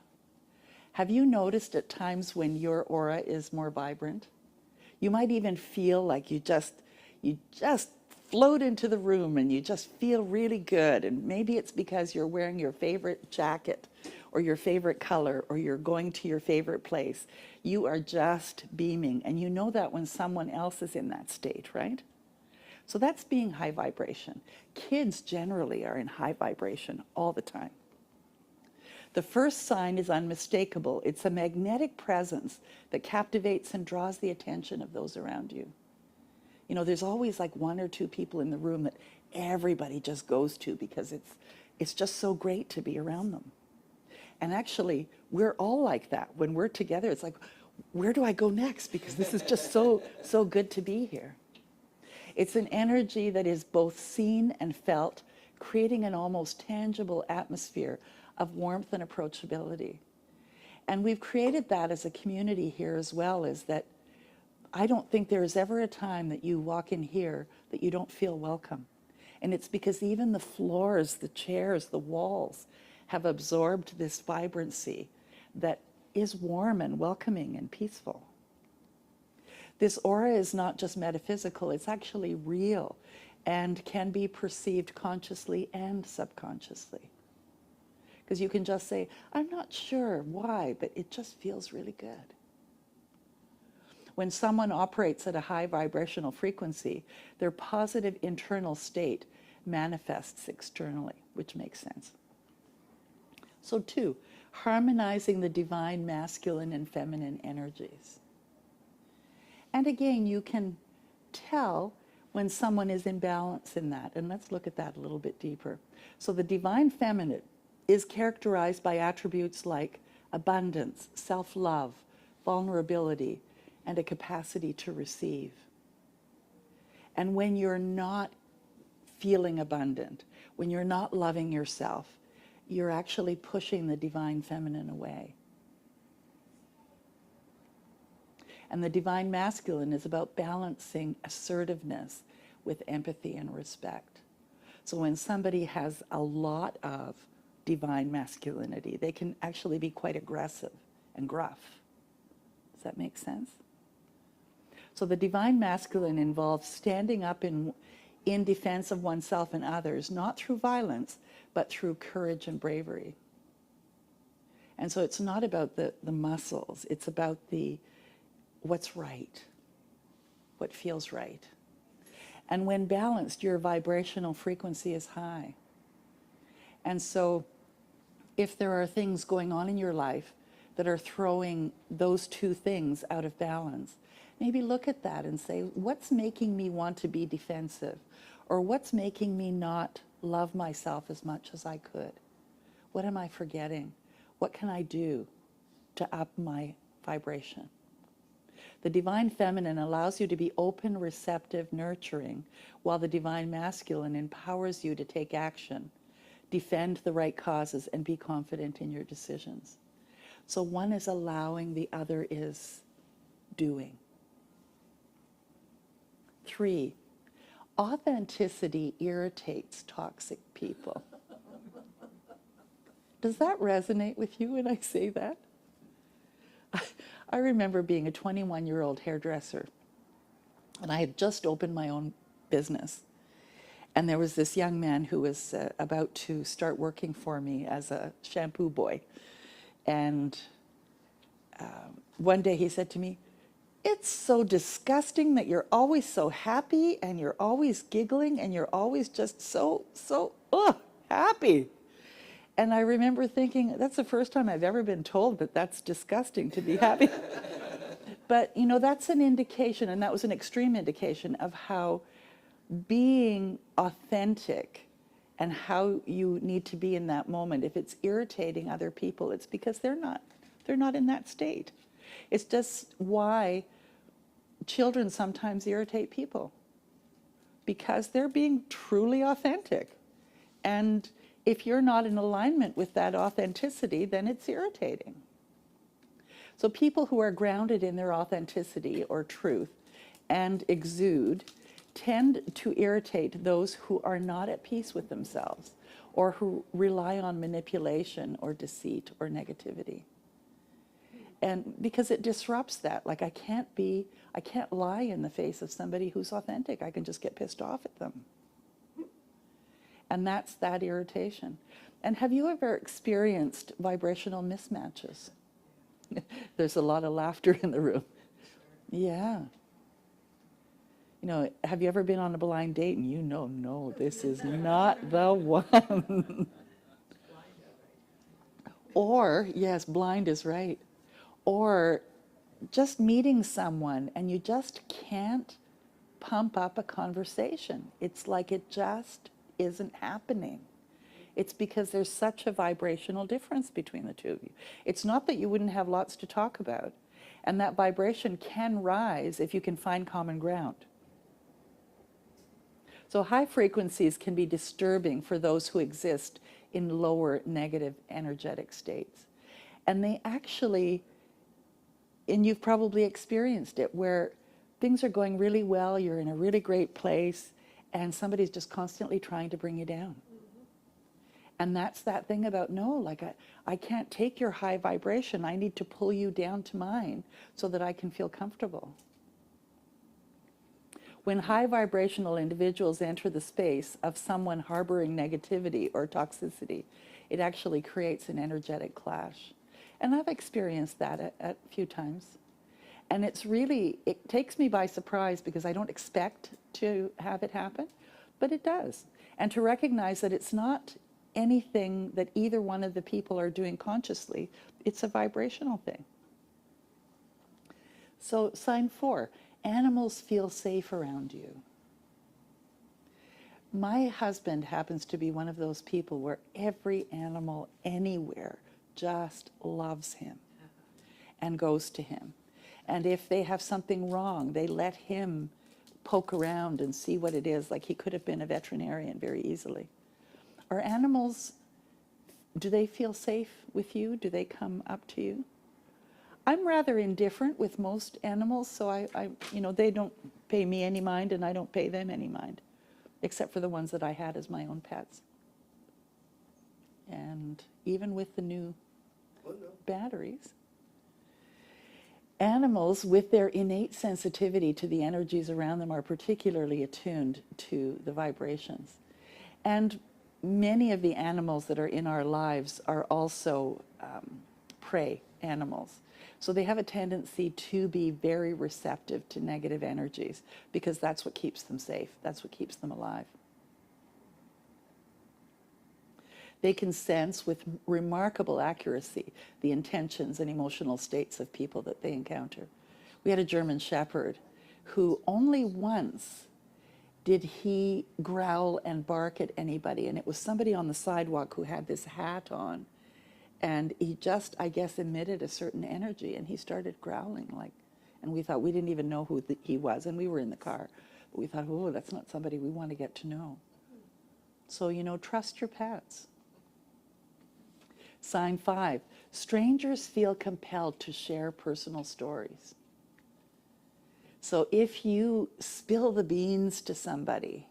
Have you noticed at times when your aura is more vibrant? You might even feel like you just float into the room and you just feel really good. And maybe it's because you're wearing your favorite jacket or your favorite color, or you're going to your favorite place. You are just beaming, and you know that when someone else is in that state, right? So that's being high vibration. Kids generally are in high vibration all the time. The first sign is unmistakable. It's a magnetic presence that captivates and draws the attention of those around you. There's always like 1 or 2 people in the room that everybody just goes to because it's just so great to be around them. And actually, we're all like that. When we're together, it's like, where do I go next? Because this is just so good to be here. It's an energy that is both seen and felt, creating an almost tangible atmosphere of warmth and approachability. And we've created that as a community here as well, is that I don't think there is ever a time that you walk in here that you don't feel welcome. And it's because even the floors, the chairs, the walls have absorbed this vibrancy that is warm and welcoming and peaceful. This aura is not just metaphysical, it's actually real and can be perceived consciously and subconsciously. Because you can just say, I'm not sure why, but it just feels really good. When someone operates at a high vibrational frequency, their positive internal state manifests externally, which makes sense. So 2, harmonizing the divine masculine and feminine energies. And again, you can tell when someone is in balance in that. And let's look at that a little bit deeper. So the divine feminine is characterized by attributes like abundance, self-love, vulnerability, and a capacity to receive. And when you're not feeling abundant, when you're not loving yourself, you're actually pushing the divine feminine away. And the divine masculine is about balancing assertiveness with empathy and respect. So when somebody has a lot of divine masculinity, they can actually be quite aggressive and gruff. Does that make sense? So the divine masculine involves standing up in defense of oneself and others, not through violence, but through courage and bravery. And so it's not about the muscles, it's about what's right, what feels right. And when balanced, your vibrational frequency is high. And so if there are things going on in your life that are throwing those two things out of balance, maybe look at that and say, what's making me want to be defensive? Or what's making me not love myself as much as I could? What am I forgetting? What can I do to up my vibration? The divine feminine allows you to be open, receptive, nurturing, while the divine masculine empowers you to take action, defend the right causes, and be confident in your decisions. So one is allowing, the other is doing. 3, authenticity irritates toxic people. Does that resonate with you when I say that? I remember being a 21-year-old hairdresser, and I had just opened my own business. And there was this young man who was about to start working for me as a shampoo boy. And one day he said to me, "It's so disgusting that you're always so happy and you're always giggling and you're always just so happy." And I remember thinking, that's the first time I've ever been told that that's disgusting to be happy. But, you know, that's an indication, and that was an extreme indication of how being authentic and how you need to be in that moment. If it's irritating other people, it's because they're not in that state. It's just why children sometimes irritate people, because they're being truly authentic. And if you're not in alignment with that authenticity, then it's irritating. So people who are grounded in their authenticity or truth and exude tend to irritate those who are not at peace with themselves or who rely on manipulation or deceit or negativity. And because it disrupts that, like I can't lie in the face of somebody who's authentic. I can just get pissed off at them. And that's that irritation. And have you ever experienced vibrational mismatches? There's a lot of laughter in the room. Yeah. You know, have you ever been on a blind date and you know, no, this is not the one? Or, yes, blind is right. Or just meeting someone and you just can't pump up a conversation. It's like it just isn't happening. It's because there's such a vibrational difference between the two of you. It's not that you wouldn't have lots to talk about. And that vibration can rise if you can find common ground. So high frequencies can be disturbing for those who exist in lower negative energetic states. And they actually, and you've probably experienced it, where things are going really well, you're in a really great place, and somebody's just constantly trying to bring you down. And that's that thing about, no, like I can't take your high vibration. I need to pull you down to mine so that I can feel comfortable. When high vibrational individuals enter the space of someone harboring negativity or toxicity, it actually creates an energetic clash. And I've experienced that a few times. And it's really, it takes me by surprise because I don't expect to have it happen, but it does. And to recognize that it's not anything that either one of the people are doing consciously, it's a vibrational thing. So sign 4, animals feel safe around you. My husband happens to be one of those people where every animal anywhere just loves him and goes to him. And if they have something wrong, they let him poke around and see what it is. Like he could have been a veterinarian very easily. Are animals, do they feel safe with you? Do they come up to you? I'm rather indifferent with most animals, so I they don't pay me any mind and I don't pay them any mind, except for the ones that I had as my own pets. And even with the new batteries, animals with their innate sensitivity to the energies around them are particularly attuned to the vibrations. And many of the animals that are in our lives are also prey animals. So they have a tendency to be very receptive to negative energies because that's what keeps them safe. That's what keeps them alive. They can sense with remarkable accuracy the intentions and emotional states of people that they encounter. We had a German Shepherd who only once did he growl and bark at anybody, and it was somebody on the sidewalk who had this hat on, and he just, I guess, emitted a certain energy, and he started growling and we thought, we didn't even know who he was, and we were in the car, but we thought, oh, that's not somebody we want to get to know. So, trust your pets. Sign 5, strangers feel compelled to share personal stories. So if you spill the beans to somebody,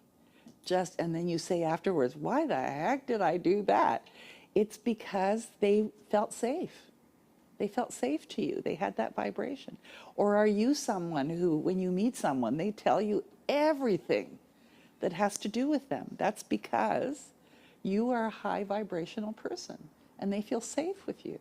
and then you say afterwards, why the heck did I do that? It's because they felt safe. They felt safe to you. They had that vibration. Or are you someone who, when you meet someone, they tell you everything that has to do with them? That's because you are a high vibrational person and they feel safe with you,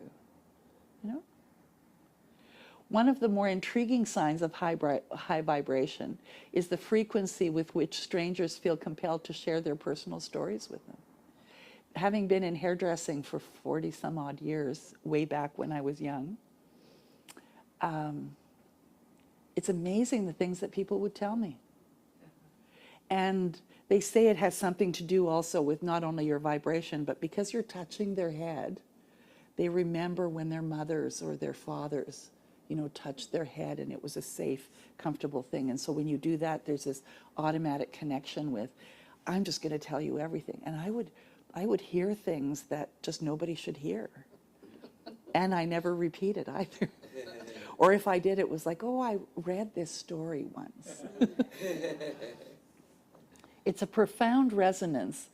One of the more intriguing signs of high vibration is the frequency with which strangers feel compelled to share their personal stories with them. Having been in hairdressing for 40 some odd years, way back when I was young, it's amazing the things that people would tell me. And they say it has something to do also with not only your vibration, but because you're touching their head, they remember when their mothers or their fathers touched their head and it was a safe, comfortable thing. And so when you do that, there's this automatic connection with, I'm just going to tell you everything. And I would hear things that just nobody should hear. And I never repeated either. Or if I did, it was like, oh, I read this story once. It's a profound resonance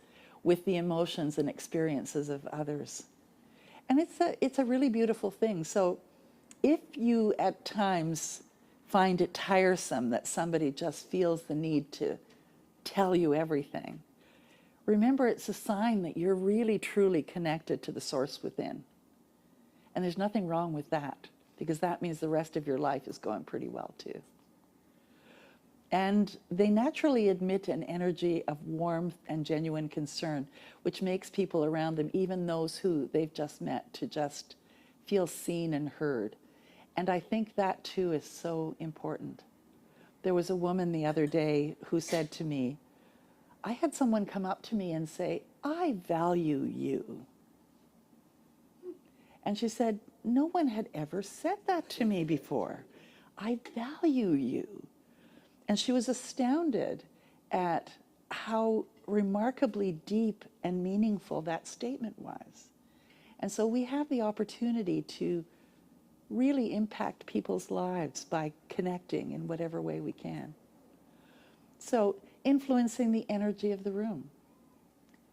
with the emotions and experiences of others. And it's a really beautiful thing. So if you at times find it tiresome that somebody just feels the need to tell you everything, remember it's a sign that you're really truly connected to the source within. And there's nothing wrong with that, because that means the rest of your life is going pretty well too. And they naturally emit an energy of warmth and genuine concern, which makes people around them, even those who they've just met, to just feel seen and heard. And I think that too is so important. There was a woman the other day who said to me, I had someone come up to me and say, I value you. And she said, no one had ever said that to me before. I value you. And she was astounded at how remarkably deep and meaningful that statement was. And so we have the opportunity to really impact people's lives by connecting in whatever way we can. So, influencing the energy of the room.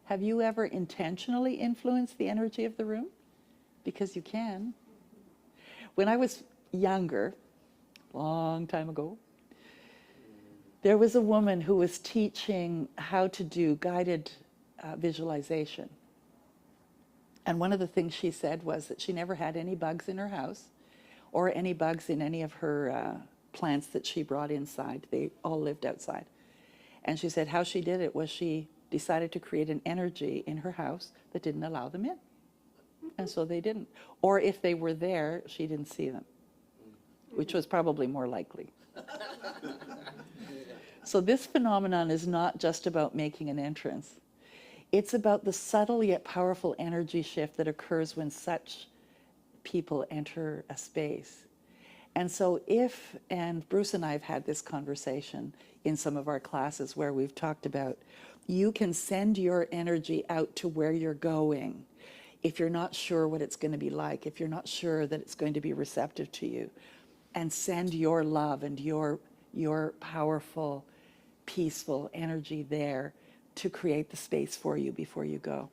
Have you ever intentionally influenced the energy of the room? Because you can. When I was younger, long time ago, there was a woman who was teaching how to do guided visualization. And one of the things she said was that she never had any bugs in her house or any bugs in any of her plants that she brought inside. They all lived outside. And she said how she did it was she decided to create an energy in her house that didn't allow them in. And so they didn't. Or if they were there, she didn't see them, which was probably more likely. So this phenomenon is not just about making an entrance. It's about the subtle yet powerful energy shift that occurs when such people enter a space. And so and Bruce and I have had this conversation in some of our classes where we've talked about, you can send your energy out to where you're going if you're not sure what it's going to be like, if you're not sure that it's going to be receptive to you, and send your love and your powerful, peaceful energy there to create the space for you before you go,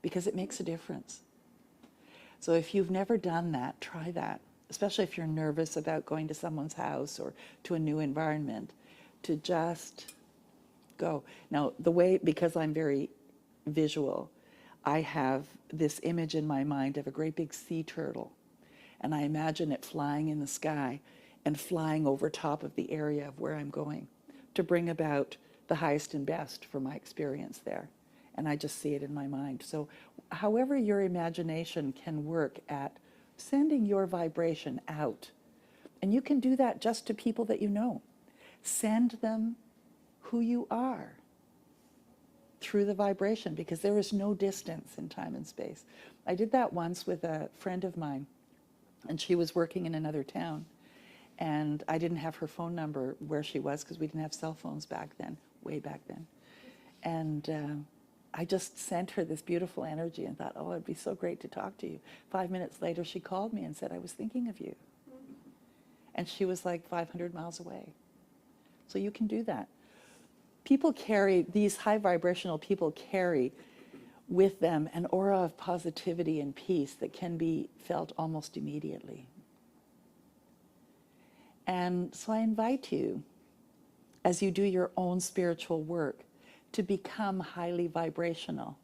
because it makes a difference. So if you've never done that, try that, especially if you're nervous about going to someone's house or to a new environment, to just go. Now, because I'm very visual, I have this image in my mind of a great big sea turtle, and I imagine it flying in the sky and flying over top of the area of where I'm going to bring about the highest and best for my experience there. And I just see it in my mind. So however your imagination can work at sending your vibration out, and you can do that just to people that you know. Send them who you are through the vibration, because there is no distance in time and space. I did that once with a friend of mine, and she was working in another town, and I didn't have her phone number where she was because we didn't have cell phones back then, way back then. And I just sent her this beautiful energy and thought, oh, it'd be so great to talk to you. 5 minutes later, she called me and said, I was thinking of you. And she was like 500 miles away. So you can do that. People carry, these high vibrational people carry with them an aura of positivity and peace that can be felt almost immediately. And so I invite you, as you do your own spiritual work, to become highly vibrational,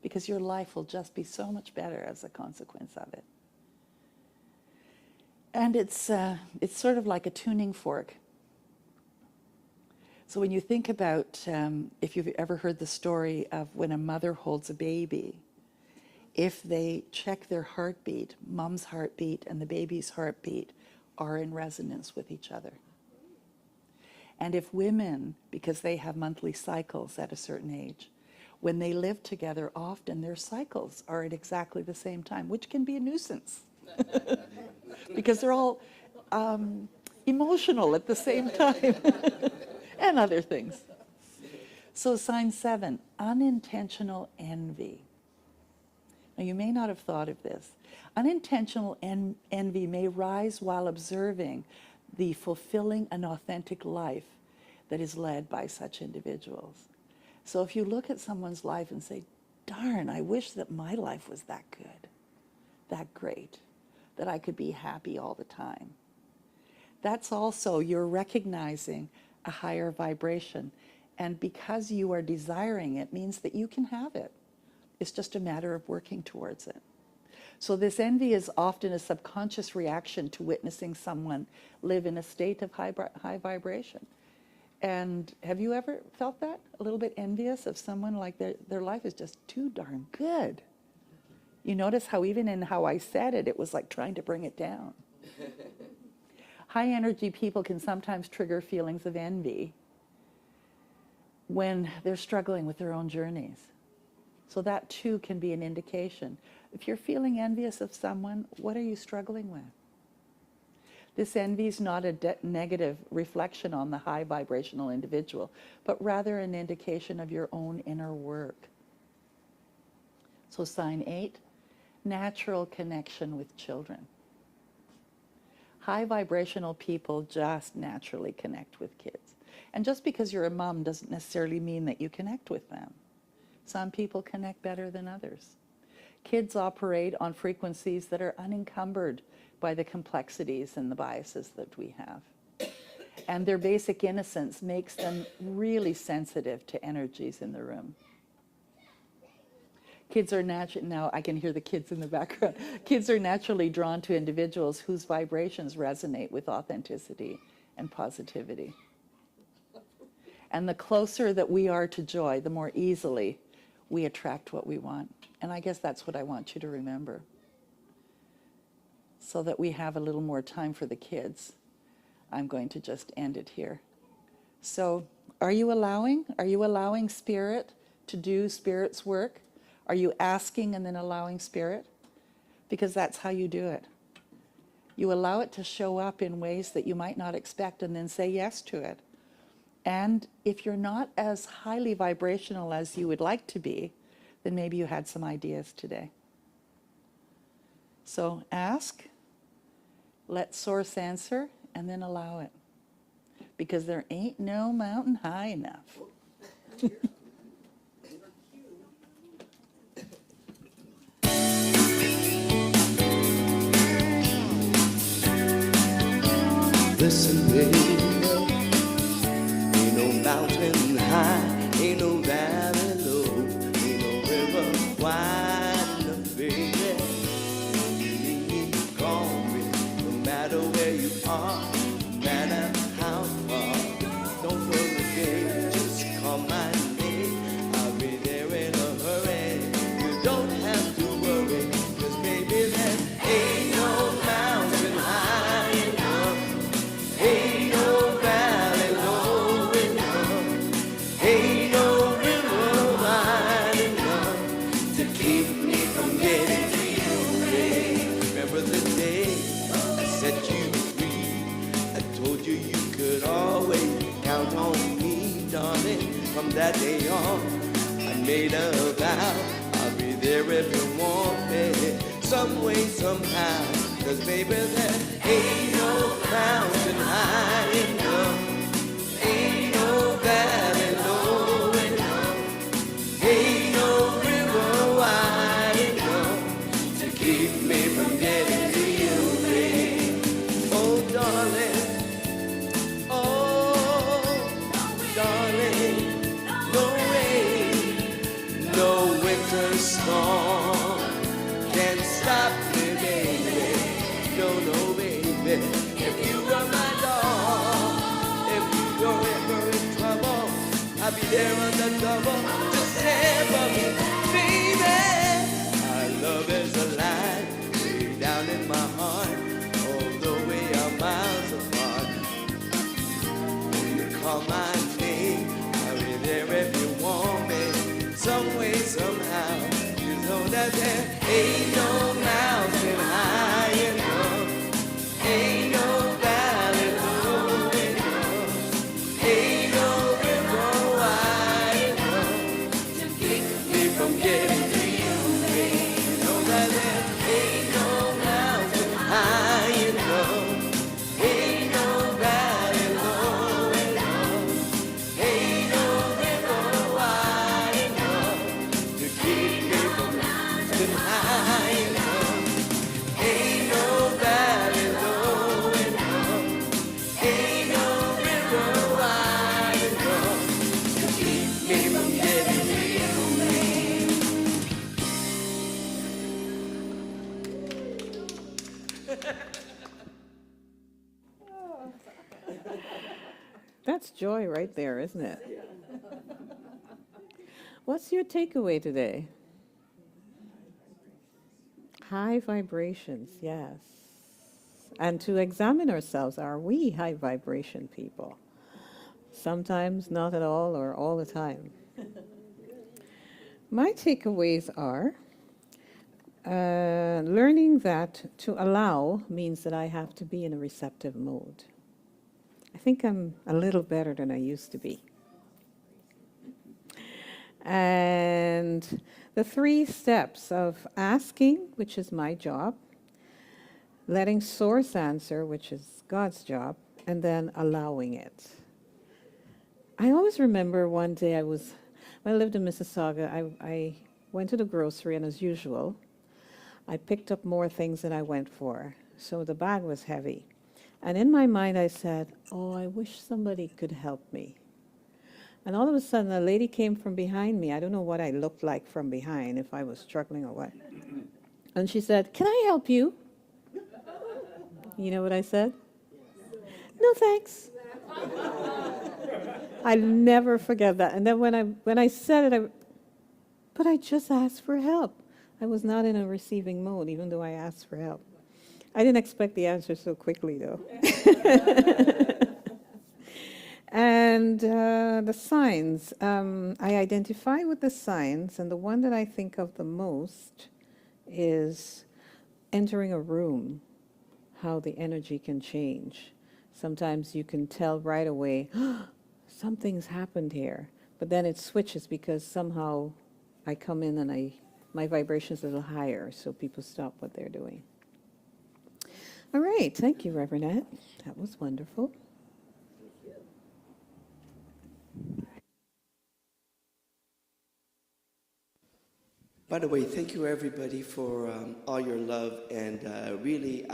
because your life will just be so much better as a consequence of it. And it's sort of like a tuning fork. So when you think about, if you've ever heard the story of when a mother holds a baby, if they check their heartbeat, mom's heartbeat and the baby's heartbeat are in resonance with each other. And if women, because they have monthly cycles at a certain age, when they live together, often their cycles are at exactly the same time, which can be a nuisance. Because they're all emotional at the same time. And other things. So sign 7, unintentional envy. Now you may not have thought of this. Unintentional envy may rise while observing the fulfilling and authentic life that is led by such individuals. So if you look at someone's life and say, darn, I wish that my life was that good, that great, that I could be happy all the time. That's also, you're recognizing a higher vibration. And because you are desiring it, means that you can have it. It's just a matter of working towards it. So this envy is often a subconscious reaction to witnessing someone live in a state of high vibration. And have you ever felt that? A little bit envious of someone, like their life is just too darn good. You notice how even in how I said it, it was like trying to bring it down. High energy people can sometimes trigger feelings of envy when they're struggling with their own journeys. So that too can be an indication. If you're feeling envious of someone, what are you struggling with? This envy is not a negative reflection on the high vibrational individual, but rather an indication of your own inner work. So sign 8, natural connection with children. High vibrational people just naturally connect with kids. And just because you're a mom doesn't necessarily mean that you connect with them. Some people connect better than others. Kids operate on frequencies that are unencumbered by the complexities and the biases that we have. And their basic innocence makes them really sensitive to energies in the room. Kids are now I can hear the kids in the background. Kids are naturally drawn to individuals whose vibrations resonate with authenticity and positivity. And the closer that we are to joy, the more easily we attract what we want. And I guess that's what I want you to remember. So that we have a little more time for the kids, I'm going to just end it here. So, are you allowing Spirit to do Spirit's work? Are you asking and then allowing Spirit? Because that's how you do it. You allow it to show up in ways that you might not expect and then say yes to it. And if you're not as highly vibrational as you would like to be, then maybe you had some ideas today. So ask, let Source answer, and then allow it. Because there ain't no mountain high enough. Listen, baby, ain't no mountain high, ain't no valley low, ain't no river wide enough, baby. You need to call me, no matter where you are, no matter how far. Don't worry, just call my name, I'll be there in a hurry. You don't have to worry, 'cause baby, there ain't no mountain high enough, ain't no valley low enough, ain't no river wide enough to keep me from getting to you, babe. Remember the day I set you free, I told you you could always count on me, darling. From that day on, I made a vow, I'll be there if you want me, some way, somehow. 'Cause baby, there ain't no mountain high enough, ain't no valley low enough, ain't no river wide enough to keep me from getting to you, babe. Oh, darling, oh, darling, no rain, no winter storm can stop me, baby. No, baby. If you were my dog, if you're ever in trouble, I'll be there on the double to stand for me, baby. Our love is alive, way down in my heart, although we are miles apart. When you call my name, I'll be there if you want me, some way, somehow. You know that there ain't no mountain high enough, ain't no valley low enough, ain't no river wide enough to keep me from getting to you, babe. You know that there ain't no mountain high enough, ain't no valley low enough, ain't no river wide enough to keep me from mountain high enough, ain't no valley low enough, ain't no river wide enough to keep me from getting to you, babe. That's joy right there, isn't it? What's your takeaway today? High vibrations, yes. And to examine ourselves, are we high vibration people? Sometimes not at all or all the time. My takeaways are learning that to allow means that I have to be in a receptive mode. I think I'm a little better than I used to be. And the 3 steps of asking, which is my job, letting Source answer, which is God's job, and then allowing it. I always remember one day when I lived in Mississauga, I went to the grocery, and as usual, I picked up more things than I went for. So the bag was heavy. And in my mind, I said, oh, I wish somebody could help me. And all of a sudden, a lady came from behind me. I don't know what I looked like from behind, if I was struggling or what. And she said, can I help you? You know what I said? No, thanks. I'll never forget that. And then when I said it, but I just asked for help. I was not in a receiving mode, even though I asked for help. I didn't expect the answer so quickly, though. And the signs. I identify with the signs, and the one that I think of the most is entering a room, how the energy can change. Sometimes you can tell right away, something's happened here. But then it switches because somehow I come in and my vibration's a little higher, so people stop what they're doing. All right, thank you, Reverend Ed. That was wonderful. By the way, thank you everybody for all your love and really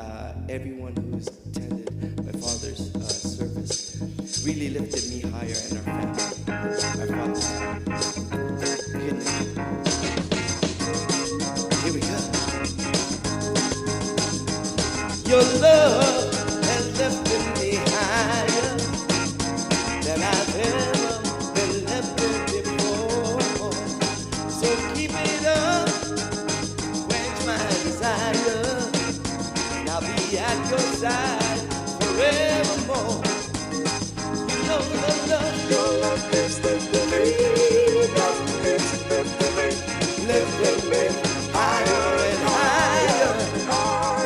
everyone who's attended my father's service really lifted me higher and our family, our father's. Here we go. Your love has lifted me higher than I've ever been lifted before. So keep it up, quench my desire, and I'll be at your side forevermore. You know your love is lifting me, love is lifting me, lifting me higher and higher.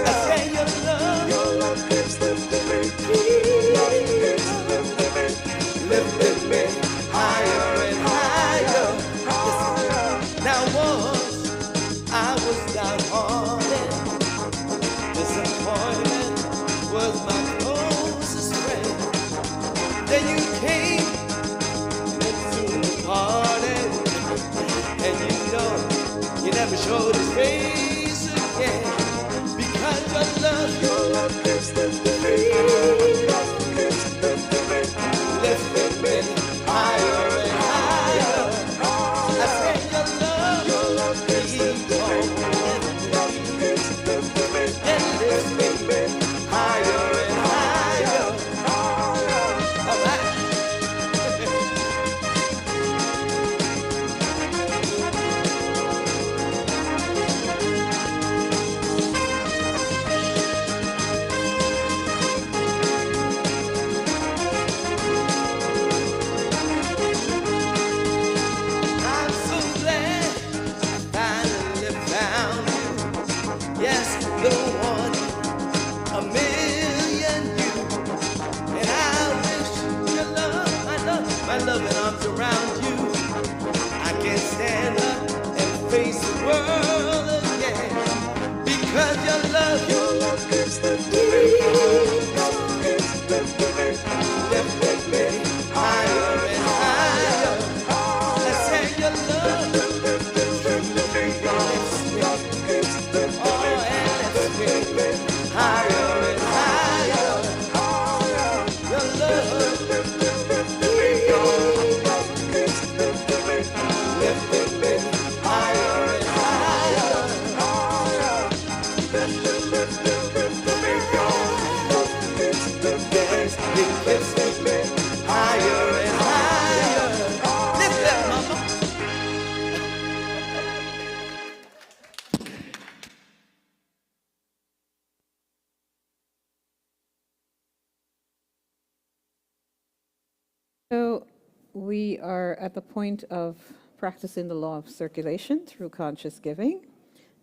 I say your love is lifting me, love is lifting me, lifting me higher and higher. Now once I was downhearted, disappointment was my closest friend. Then you came and it soon departed, and you know you never showed his face again. Because your love is lifting me, love is lifting me, lifting me higher and higher. I say your love is lifting me, love is lifting me, and lifting me higher and higher. All right. I'm so glad I finally found you. Yes, the one, a million you. And I wish your love, my loving arms around you. I can stand up and face the world again. Because your love is lifting me, love is lifting me, lifting me higher and higher. I say your love is lifting me, love is lifting me, oh, and lifting me higher and higher. Your love is lifting me, love is lifting me, lifting me higher and higher. Lifting me, love is lifting me, it lifts me higher and higher. Lift that, mama. So we are at the point of practicing the law of circulation through conscious giving,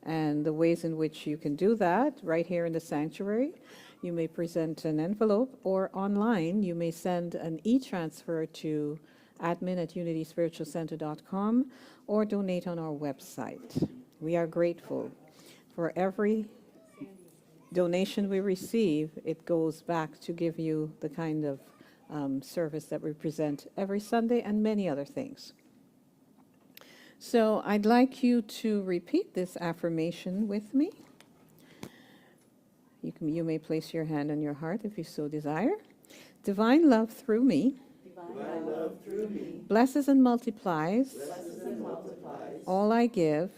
and the ways in which you can do that right here in the sanctuary. You may present an envelope, or online you may send an e-transfer to admin@unityspiritualcenter.com or donate on our website. We are grateful for every donation we receive, it goes back to give you the kind of service that we present every Sunday and many other things. So I'd like you to repeat this affirmation with me. You may place your hand on your heart if you so desire. Divine love through me, blesses and multiplies, all I give,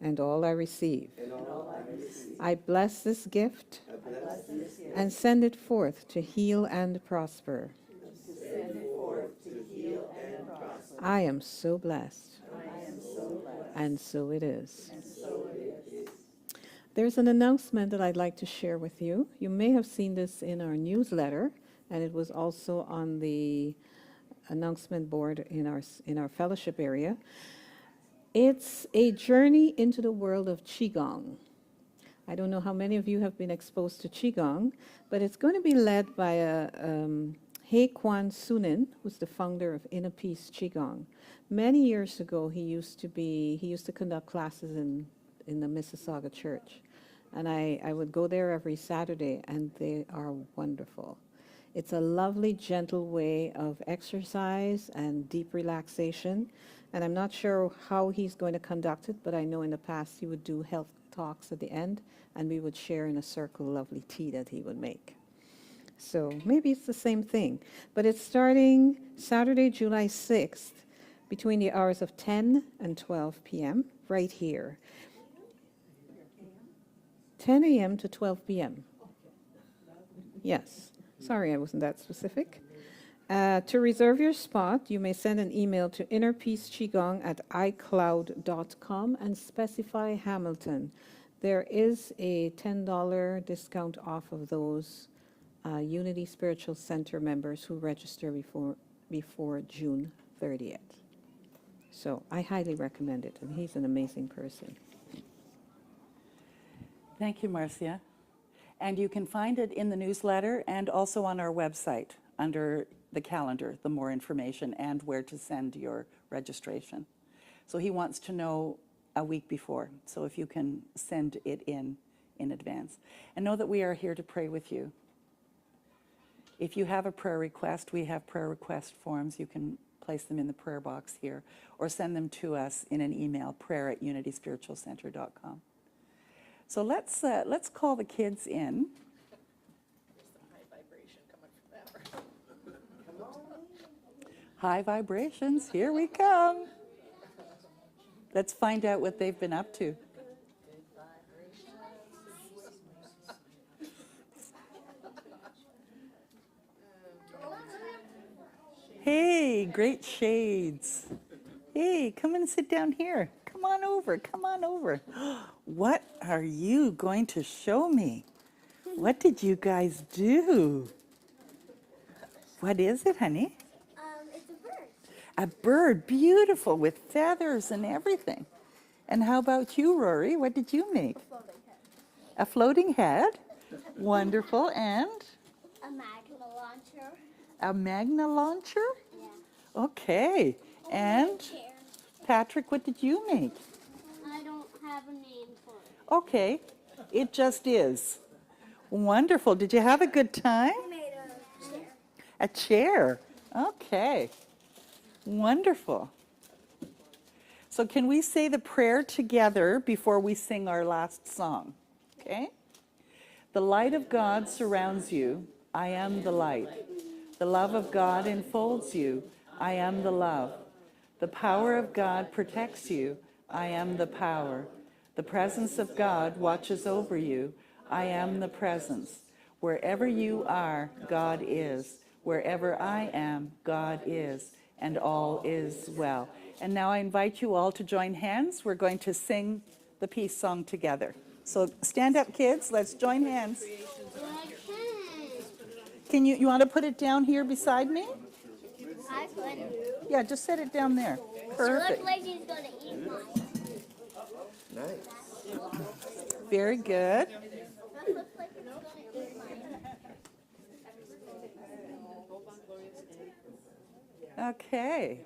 and all I receive. I bless this gift and send it forth to heal and prosper. I am so blessed, and so it is. There's an announcement that I'd like to share with you. You may have seen this in our newsletter, and it was also on the announcement board in our fellowship area. It's a journey into the world of Qigong. I don't know how many of you have been exposed to Qigong, but it's going to be led by He Kwan Sunin, who's the founder of Inner Peace Qigong. Many years ago, he used to conduct classes in the Mississauga church. And I would go there every Saturday, and they are wonderful. It's a lovely, gentle way of exercise and deep relaxation. And I'm not sure how he's going to conduct it, but I know in the past he would do health talks at the end, and we would share in a circle lovely tea that he would make. So maybe it's the same thing. But it's starting Saturday, July 6th, between the hours of 10 and 12 p.m., right here. 10 a.m. to 12 p.m. Yes. Sorry, I wasn't that specific. To reserve your spot, you may send an email to innerpeacechigong@icloud.com and specify Hamilton. There is a $10 discount off of those Unity Spiritual Center members who register before June 30th. So I highly recommend it, and he's an amazing person. Thank you, Marcia. And you can find it in the newsletter and also on our website under the calendar, the more information and where to send your registration. So he wants to know a week before, so if you can send it in advance. And know that we are here to pray with you. If you have a prayer request, we have prayer request forms. You can place them in the prayer box here or send them to us in an email, prayer@unityspiritualcenter.com. So let's call the kids in. High vibrations, here we come. Let's find out what they've been up to. Hey, great shades. Hey, come and sit down here. Come on over, come on over. What are you going to show me? What did you guys do? What is it, honey? It's a bird. A bird, beautiful, with feathers and everything. And how about you, Rory? What did you make? A floating head. Wonderful. And? A magna launcher. A magna launcher? Yeah. Okay. And Chair. Patrick, what did you make? I don't have a name for it. Okay. It just is. Wonderful. Did you have a good time? I made a chair. A chair. Okay. Wonderful. So can we say the prayer together before we sing our last song? Okay? The light of God surrounds you. I am the light. The love of God enfolds you. I am the love. The power of God protects you. I am the power. The presence of God watches over you. I am the presence. Wherever you are, God is. Wherever I am, God is. And all is well. And now I invite you all to join hands. We're going to sing the peace song together. So stand up, kids. Let's join hands. Can you want to put it down here beside me? I couldn't. Yeah, just set it down there. It Perfect. looks like he's gonna eat mine. Nice. Very good. That looks like it's gonna eat mine. Okay.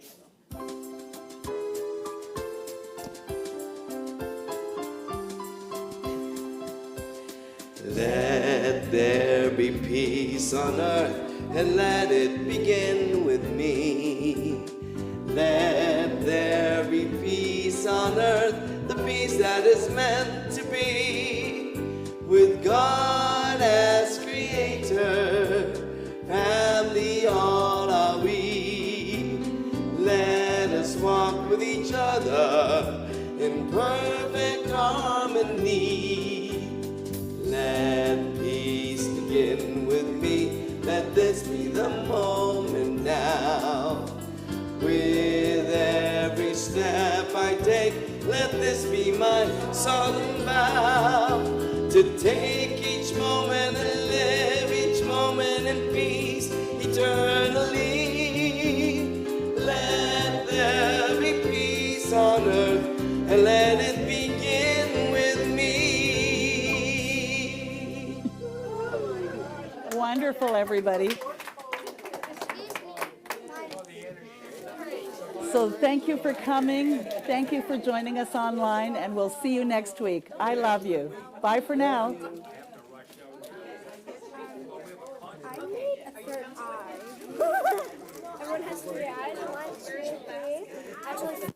Let there be peace on earth, and let it begin with me. Let there be peace on earth, the peace that is meant to be. With God as creator, family all are we. Let us walk with each other in perfect harmony. Let peace begin with me. Let this be the moment now. With every step I take, let this be my solemn vow. To take each moment and live each moment in peace eternally. Let there be peace on earth, and let it begin with me. Wonderful, everybody. So thank you for coming. Thank you for joining us online, and we'll see you next week. I love you. Bye for now. I need a third eye. Everyone has 3 eyes. 1, 2, 3. Actually,